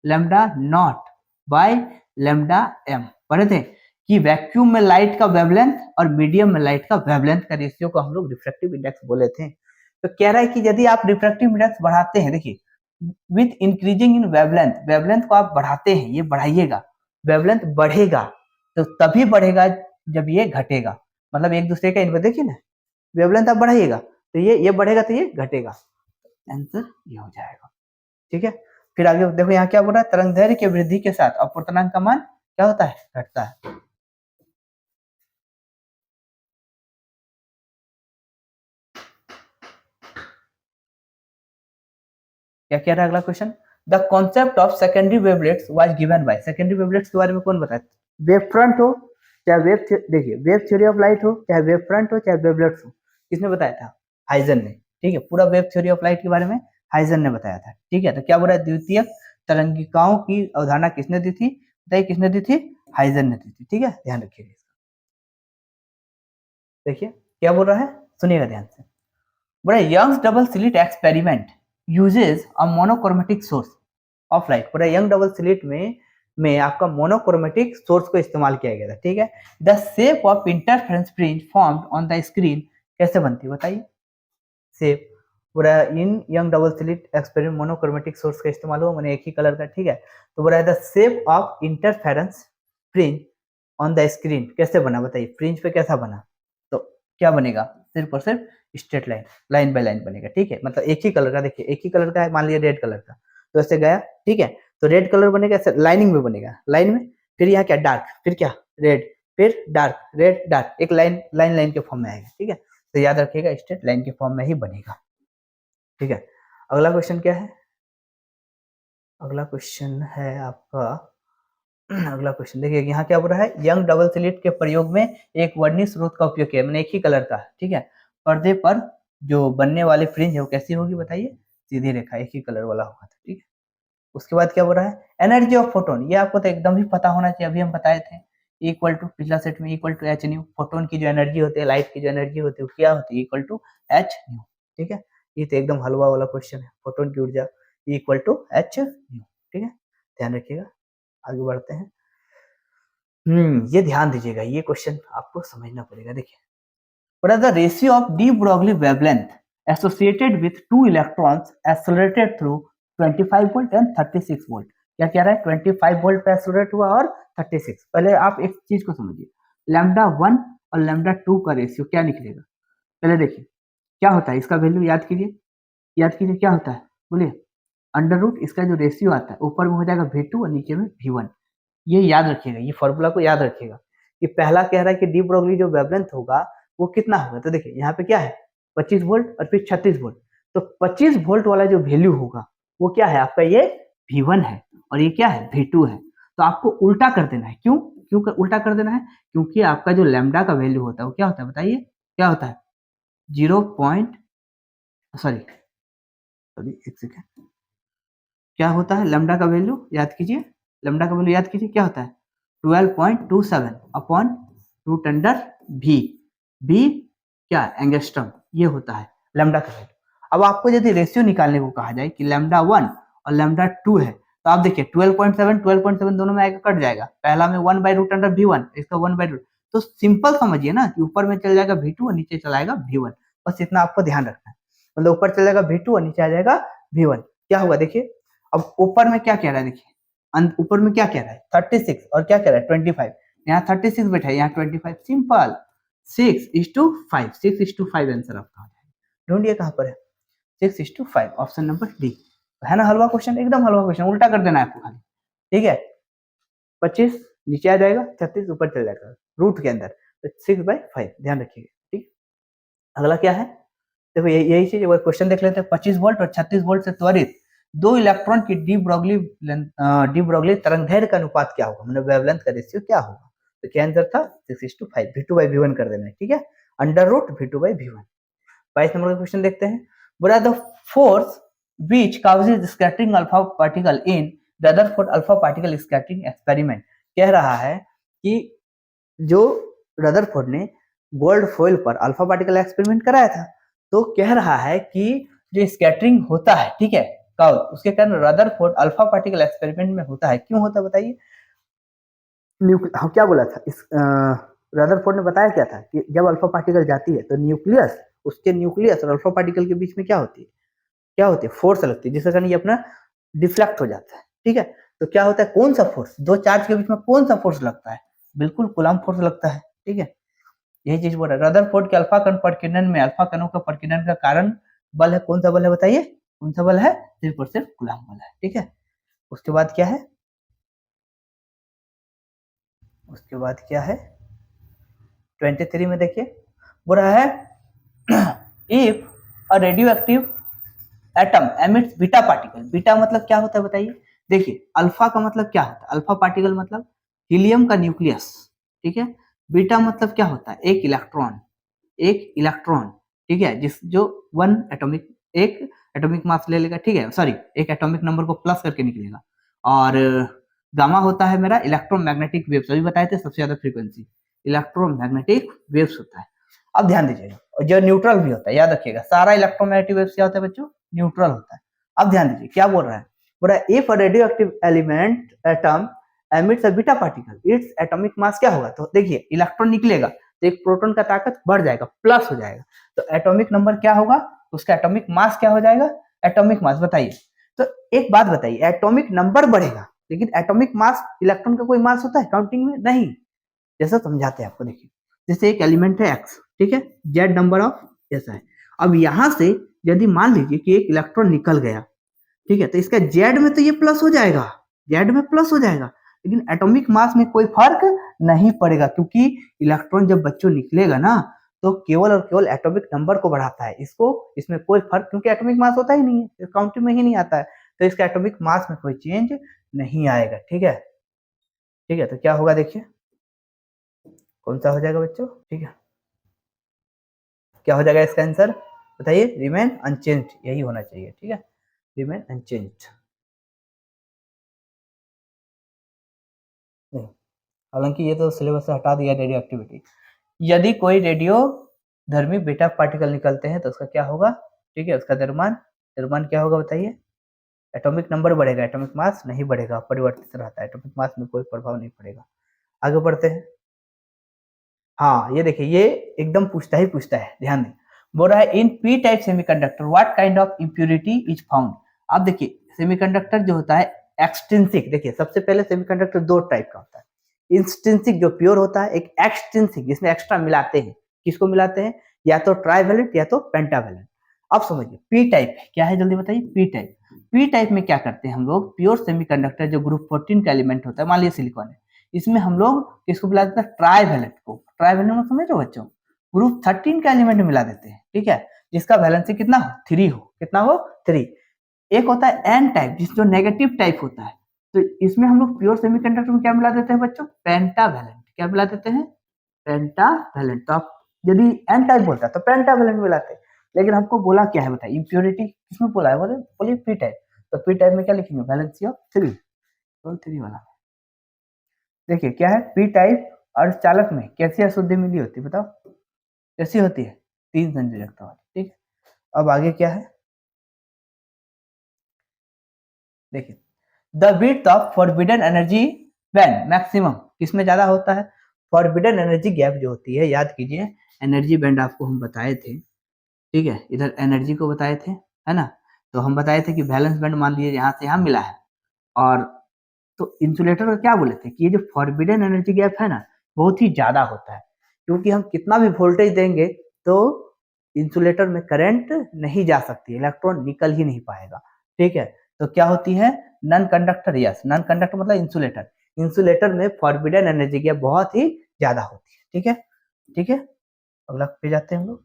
lambda naught by lambda M पढ़े थे, कि वैक्यूम में लाइट का वेवलेंथ और मीडियम में लाइट का वेवलेंथ का रेशियो को हम लोग रिफ्रैक्टिव इंडेक्स बोले थे। तो कह रहा है कि यदि आप रिफ्रैक्टिव इंडेक्स बढ़ाते हैं, देखिए with increasing in wavelength, wavelength को आप बढ़ाते हैं, ये बढ़ाइएगा, वेवलेंथ बढ़ेगा, तो तभी बढ़ेगा जब ये घटेगा, मतलब एक दूसरे का इनमें देखिए ना, वेवलेंथ आप बढ़ाइएगा तो ये बढ़ेगा तो ये घटेगा, आंसर ये हो जाएगा, ठीक है। फिर आगे देखो यहाँ क्या बोल रहा है, तरंग दैर्घ्य के वृद्धि के साथ अपवर्तनांक का मान क्या होता है, घटता है। क्या कह रहा है अगला question, the concept of secondary wavelets was given by, secondary wavelets के बारे में कौन बताया, वेव फ्रंट हो चाहे वेव, देखिए वेव थ्योरी ऑफ लाइट हो चाहे वेव फ्रंट हो चाहे वेवलेट्स हो, किसने बताया था, हाइजन ने, ठीक है, पूरा वेव थ्योरी ऑफ लाइट के बारे में हाइजन ने बताया था, ठीक है। तो क्या बोल रहा है, द्वितीय तरंगिकाओं की अवधारणा किसने दी थी, बताइए किसने दी थी, हाइजन ने दी थी, ठीक है, ध्यान रखिए। देखिए क्या बोल रहा है, सुनिएगा ध्यान से, बोला Young's double slit experiment uses a monochromatic source of light, पूरा यंग डबल स्लिट में आपका मोनोक्रोमेटिक सोर्स को इस्तेमाल किया गया था, ठीक है। The shape of interference fringe formed on the screen कैसे बनती है बताइए, शेप, पूरा in Young double slit experiment monochromatic source का इस्तेमाल हुआ, मैंने एक ही कलर का, ठीक है। तो बोला the shape of interference fringe on the screen कैसे बना, बताइए फ्रिंज पे कैसा बना, तो क्या बनेगा, सिर्फ और सिर्फ straight line, line by line बनेगा, ठीक है, मतलब एक ही कलर का, देखिए एक ही कलर का है, मान लिया रेड कलर का, तो ऐसे गया, ठीक है, तो रेड कलर बनेगा ऐसे लाइनिंग में बनेगा, लाइन में, फिर यहाँ क्या डार्क, फिर क्या रेड, फिर डार्क रेड डार्क, एक लाइन लाइन लाइन के फॉर्म में आएगा, ठीक है, तो याद रखिएगा स्ट्रेट लाइन के फॉर्म में ही बनेगा, ठीक है। अगला क्वेश्चन क्या है, अगला क्वेश्चन है आपका अगला क्वेश्चन देखिए यहाँ क्या बोल रहा है, यंग डबल स्लिट के प्रयोग में एक वर्णित स्रोत का उपयोग किया, मैंने एक ही कलर का, ठीक है, पर्दे पर जो बनने वाली फ्रिंज है वो कैसी होगी बताइए, सीधी रेखा, एक ही कलर वाला होगा, ठीक है। उसके बाद क्या बोल रहा है, एनर्जी ऑफ फोटोन, ये आपको तो एकदम ही पता होना चाहिए, अभी हम बताए थे, इक्वल टू पिछला सेट में equal to H nu, photon की जो एनर्जी होती है, लाइट की जो एनर्जी होती है वो क्या होती है, इक्वल टू एच न्यू, ठीक है। ये तो एकदम हलवा वाला क्वेश्चन है, फोटोन की ऊर्जा इक्वल टू एच न्यू, ठीक है, ध्यान रखिएगा। आगे बढ़ते हैं, ये ध्यान दीजिएगा, ये क्वेश्चन आपको समझना पड़ेगा, देखिए what is the ratio of de Broglie wavelength associated with two electrons accelerated through 25 volt and 36 volt, क्या कह रहा है, 25 वोल्ट पे एक्सेलरेट हुआ और 36, पहले आप एक चीज को समझिए, लैम्डा 1 और लैम्डा 2 का रेशियो क्या निकलेगा, पहले देखिए क्या होता है, इसका वैल्यू याद कीजिए, याद कीजिए क्या होता है, बोलिए, अंडर रूट इसका जो रेशियो आता है ऊपर में हो जाएगा V2 और नीचे में V1, ये याद रखिएगा, ये फॉर्मूला को याद रखिएगा, कि पहला कह रहा है कि डी ब्रोगली जो वेवलेंथ होगा वो कितना होगा, तो देखिए यहाँ पे क्या है 25 वोल्ट और फिर 36 वोल्ट, तो 25 वोल्ट वाला जो वैल्यू होगा वो क्या है आपका, ये V1 है और ये क्या है V2 है, तो आपको उल्टा कर देना है, क्यों क्यों उल्टा कर देना है, क्योंकि आपका जो लैम्डा का वैल्यू होता है वो क्या होता है बताइए, क्या होता है 0 पॉइंट, सॉरी सॉरी एक सेकेंड, क्या होता है लैम्डा का वैल्यू याद कीजिए, लैम्डा का वैल्यू याद कीजिए क्या होता है 12.27 अपॉन रूट अंडर भी, भी क्या एंगस्ट्रम, ये होता है लैम्डा का वैल्यू। अब आपको यदि रेशियो निकालने को कहा जाए कि लैम्डा 1 और लैम्डा 2 है, तो आप देखिए 12.7 दोनों में आएगा, कट जाएगा, पहला में 1 बाई रूट अंडर V1, इसका 1 बाई रूट, तो सिंपल समझिए ना कि ऊपर में चल जाएगा V2 और नीचे चलाएगा V1, बस इतना आपको ध्यान रखना है, मतलब ऊपर चल जाएगा V2 और नीचे आ जाएगा V1, क्या होगा देखिए, अब ऊपर में क्या कह रहा है देखिए, ऊपर में क्या कह रहा है 36 और क्या कह रहा है 25, यहाँ 36 बैठा है, यहाँ 25, सिंपल 6:5, 6:5 आंसर आपका ढूंढिए कहां पर है, 6:5, ऑप्शन नंबर डी है ना। हलवा क्वेश्चन, एकदम हलवा क्वेश्चन, उल्टा कर देना है आपको खाली, ठीक है। 25 नीचे आ जाएगा, 36 ऊपर चल जाएगा रूट के अंदर, तो 6/5 ध्यान रखिएगा, ठीक। अगला क्या है, देखो यही चीज क्वेश्चन देख लेते हैं। 25 वोल्ट और 36 वोल्ट से त्वरित दो इलेक्ट्रॉन की डी ब्रोगली तरंगदैर्घ्य का अनुपात क्या होगा, मतलब वेवलेंथ का रेशियो क्या होगा। तो क्या आंसर था 6:5, V2/V1 कर देना है, ठीक है, √V2/V1। 22 नंबर का क्वेश्चन देखते हैं। बोला the force which causes scattering alpha particle in Rutherford alpha particle scattering experiment. कह रहा है कि जो रदरफोर्ड ने गोल्ड फॉइल पर अल्फा पार्टिकल एक्सपेरिमेंट कराया था, तो कह रहा है कि जो स्कैटरिंग होता है, ठीक है, कब उसके कारण रदरफोर्ड अल्फा पार्टिकल एक्सपेरिमेंट में होता है, क्यों होता है बताइए। हाँ, क्या बोला था इस रदरफोर्ड ने बताया क्या था कि जब अल्फा पार्टिकल जाती है तो न्यूक्लियस, उसके न्यूक्लियस और अल्फा पार्टिकल के बीच में क्या होती है, क्या होती है, फोर्स लगती है, जिसके कारण ये अपना डिफ्लेक्ट हो जाता है, ठीक है। तो क्या होता है, कौन सा फोर्स, दो चार्ज के बीच में कौन सा फोर्स लगता है, बिल्कुल कूलम्ब फोर्स लगता है, ठीक है। यही चीज बोल रहा है। रदरफोर्ड के अल्फा कण प्रकीर्णन में अल्फा कणों का प्रकीर्णन का कारण बल है, कौन सा बल है बताइए, कौन सा बल है, सिर्फ और सिर्फ कूलम्ब बल है, ठीक है। उसके बाद क्या है, उसके बाद क्या है 23 में देखिए, बोल रहा है if a radioactive atom emits beta particle. Beta मतलब क्या होता है बताइए। देखिए अल्फा का मतलब क्या होता है, अल्फा पार्टिकल मतलब हीलियम का न्यूक्लियस, ठीक है। बीटा मतलब क्या होता है, एक इलेक्ट्रॉन, एक इलेक्ट्रॉन, ठीक है, जिस जो एक एटॉमिक मास ले लेगा, ठीक है, सॉरी एक एटॉमिक नंबर को प्लस करके निकलेगा। और गामा होता है मेरा इलेक्ट्रोमैग्नेटिक वेव्स, अभी बताए थे सबसे ज्यादा फ्रीक्वेंसी इलेक्ट्रोमैग्नेटिक वेव्स होता है। अब ध्यान दीजिएगा, और जो न्यूट्रल भी होता है, याद रखिएगा सारा इलेक्ट्रोमैग्नेटिक वेव्स क्या होता है बच्चों, न्यूट्रल होता है। अब ध्यान दीजिए क्या बोल रहा है, बोल रहा है if a radioactive element atom emits a beta particle its atomic mass क्या होगा। तो देखिए इलेक्ट्रॉन निकलेगा तो एक प्रोटॉन का ताकत बढ़ जाएगा, प्लस हो जाएगा, तो एटॉमिक नंबर क्या होगा, उसका एटॉमिक मास क्या हो जाएगा, एटॉमिक मास बताइए। तो एक बात बताइए, एटॉमिक नंबर बढ़ेगा लेकिन एटॉमिक मास, इलेक्ट्रॉन का कोई मास होता है काउंटिंग में, नहीं। जैसा समझाते हैं आपको, देखिए जैसे एक एलिमेंट है एक्स, ठीक है, जेड नंबर ऑफ ऐसा है। अब यहां से यदि मान लीजिए कि एक इलेक्ट्रॉन निकल गया, ठीक है, तो इसका जेड में तो ये प्लस हो जाएगा, जेड में प्लस हो जाएगा, लेकिन एटॉमिक मास में कोई फर्क नहीं पड़ेगा, क्योंकि इलेक्ट्रॉन जब बच्चों निकलेगा ना तो केवल और केवल एटॉमिक नंबर को बढ़ाता है, इसको इसमें कोई फर्क, क्योंकि एटॉमिक मास होता ही नहीं है, काउंटिंग में ही नहीं आता है, तो इसका एटॉमिक मास में कोई चेंज नहीं आएगा, ठीक है। ठीक है, तो क्या होगा देखिए, कौन सा हो जाएगा बच्चों, ठीक है, क्या हो जाएगा इसका आंसर बताइए, रिमेन अनचेंज्ड, यही होना चाहिए, ठीक है, रिमेन अनचेंज्ड। नहीं, हालांकि ये तो सिलेबस से हटा दिया रेडियो एक्टिविटी। यदि कोई रेडियो धर्मी बीटा पार्टिकल निकलते हैं तो उसका क्या होगा, ठीक है, उसका द्रव्यमान, द्रव्यमान क्या होगा बताइए, एटॉमिक नंबर बढ़ेगा, एटॉमिक मास नहीं बढ़ेगा, परिवर्तित रहता है, एटॉमिक मास में कोई प्रभाव नहीं पड़ेगा। आगे बढ़ते हैं। हाँ ये देखिए, ये एकदम पूछता है, ध्यान दें। बोल रहा है in P type semiconductor what kind of impurity is found. अब देखिए सेमीकंडक्टर जो होता है एक्सट्रिंसिक, देखिए सबसे पहले सेमीकंडक्टर दो टाइप का होता है, इंस्ट्रिंसिक जो प्योर होता है, एक एक्सट्रिंसिक जिसमें एक्स्ट्रा मिलाते हैं, किसको मिलाते हैं, या तो ट्राइवेलेंट या तो पेंटावेलेंट। अब समझिए पी टाइप क्या है, जल्दी बताइए, पी टाइप। पी टाइप में क्या करते हैं हम लोग, प्योर सेमीकंडक्टर जो ग्रुप 14 का एलिमेंट होता है, मान लीजिए सिलिकॉन है, इसमें हम लोग किसको मिला देते हैं, ट्राइवेलेंट को, ट्राइवेलेंट में समझ रहे हो बच्चों, ग्रुप 13 का एलिमेंट मिला देते हैं, ठीक है, जिसका वैलेंसी कितना हो, 3 हो, कितना हो, 3। एक होता है एन टाइप जिस जो नेगेटिव टाइप होता है, तो इसमें हम लोग प्योर सेमीकंडक्टर में क्या मिला देते हैं बच्चों, पेंटावेलेंट, क्या मिला देते हैं, पेंटावेलेंट। तो आप यदि एन टाइप बोलता है तो पेंटावेलेंट मिलाते हैं, लेकिन हमको बोला क्या है बताइए, इम्प्योरिटी किसमें बोला है, बोलिए पी टाइप, तो पी टाइप में क्या लिखेंगे, वैलेंसी ऑफ 3, तो 3 वाला। देखिए क्या है, पी टाइप अर्धचालक में कैसी अशुद्धि मिली होती है बताओ, कैसी होती है, 3 संयोजकता वाली, ठीक है। अब आगे क्या है, देखिए the width of forbidden energy band maximum किसमें ज्यादा होता है, फॉरबिडन एनर्जी गैप जो होती है, याद कीजिए एनर्जी बैंड आपको हम बताए थे, ठीक है, इधर एनर्जी को बताए थे, है ना, तो हम बताए थे कि वैलेंस बैंड मान लीजिए यहाँ से यहाँ मिला है, और तो इंसुलेटर को क्या बोले थे कि ये जो फॉरबिडन एनर्जी गैप है ना बहुत ही ज्यादा होता है, क्योंकि हम कितना भी वोल्टेज देंगे तो इंसुलेटर में करंट नहीं जा सकती, इलेक्ट्रॉन निकल ही नहीं पाएगा। ठीक है, तो क्या होती है non conductor. Yes, non conductor मतलब इंसुलेटर। इंसुलेटर में फॉरबिडन एनर्जी की बहुत ही ज्यादा होती है। ठीक है, ठीक है, अगला पे जाते हैं हम लोग।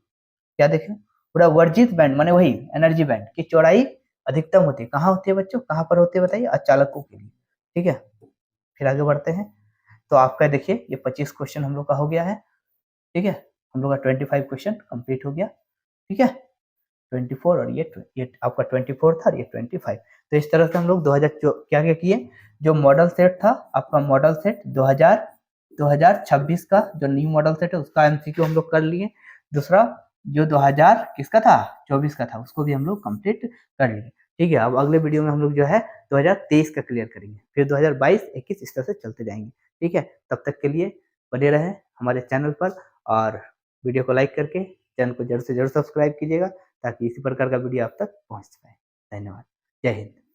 क्या देखें, पूरा वर्जित बैंड माने वही एनर्जी बैंड की चौड़ाई अधिकतम होती है। कहाँ होती है बच्चों, कहाँ पर होती है बताइए, अचालकों के लिए। ठीक है, फिर आगे बढ़ते हैं। तो आपका देखिए ये 25 क्वेश्चन हम लोग का हो गया है। ठीक है, हम लोग का 25 क्वेश्चन कंप्लीट हो गया। ठीक है, 24 और ये आपका 24 था और ये 25। तो इस तरह से हम लोग 2000 क्या क्या किए, जो मॉडल सेट था आपका, मॉडल सेट 2026 का जो न्यू मॉडल सेट है उसका एमसीक्यू हम लोग कर लिए। दूसरा जो 2000 किसका था 24 का था उसको भी हम लोग कंप्लीट कर लिए। ठीक है, अब अगले वीडियो में हम लोग जो है 2023 का क्लियर करेंगे, फिर 2022-21 इस तरह से चलते जाएंगे। ठीक है, तब तक के लिए बने रहें हमारे चैनल पर और वीडियो को लाइक करके चैनल को जल्द से जल्द सब्सक्राइब कीजिएगा ताकि इसी प्रकार का वीडियो आप तक पहुंच पाए। धन्यवाद, जय हिंद।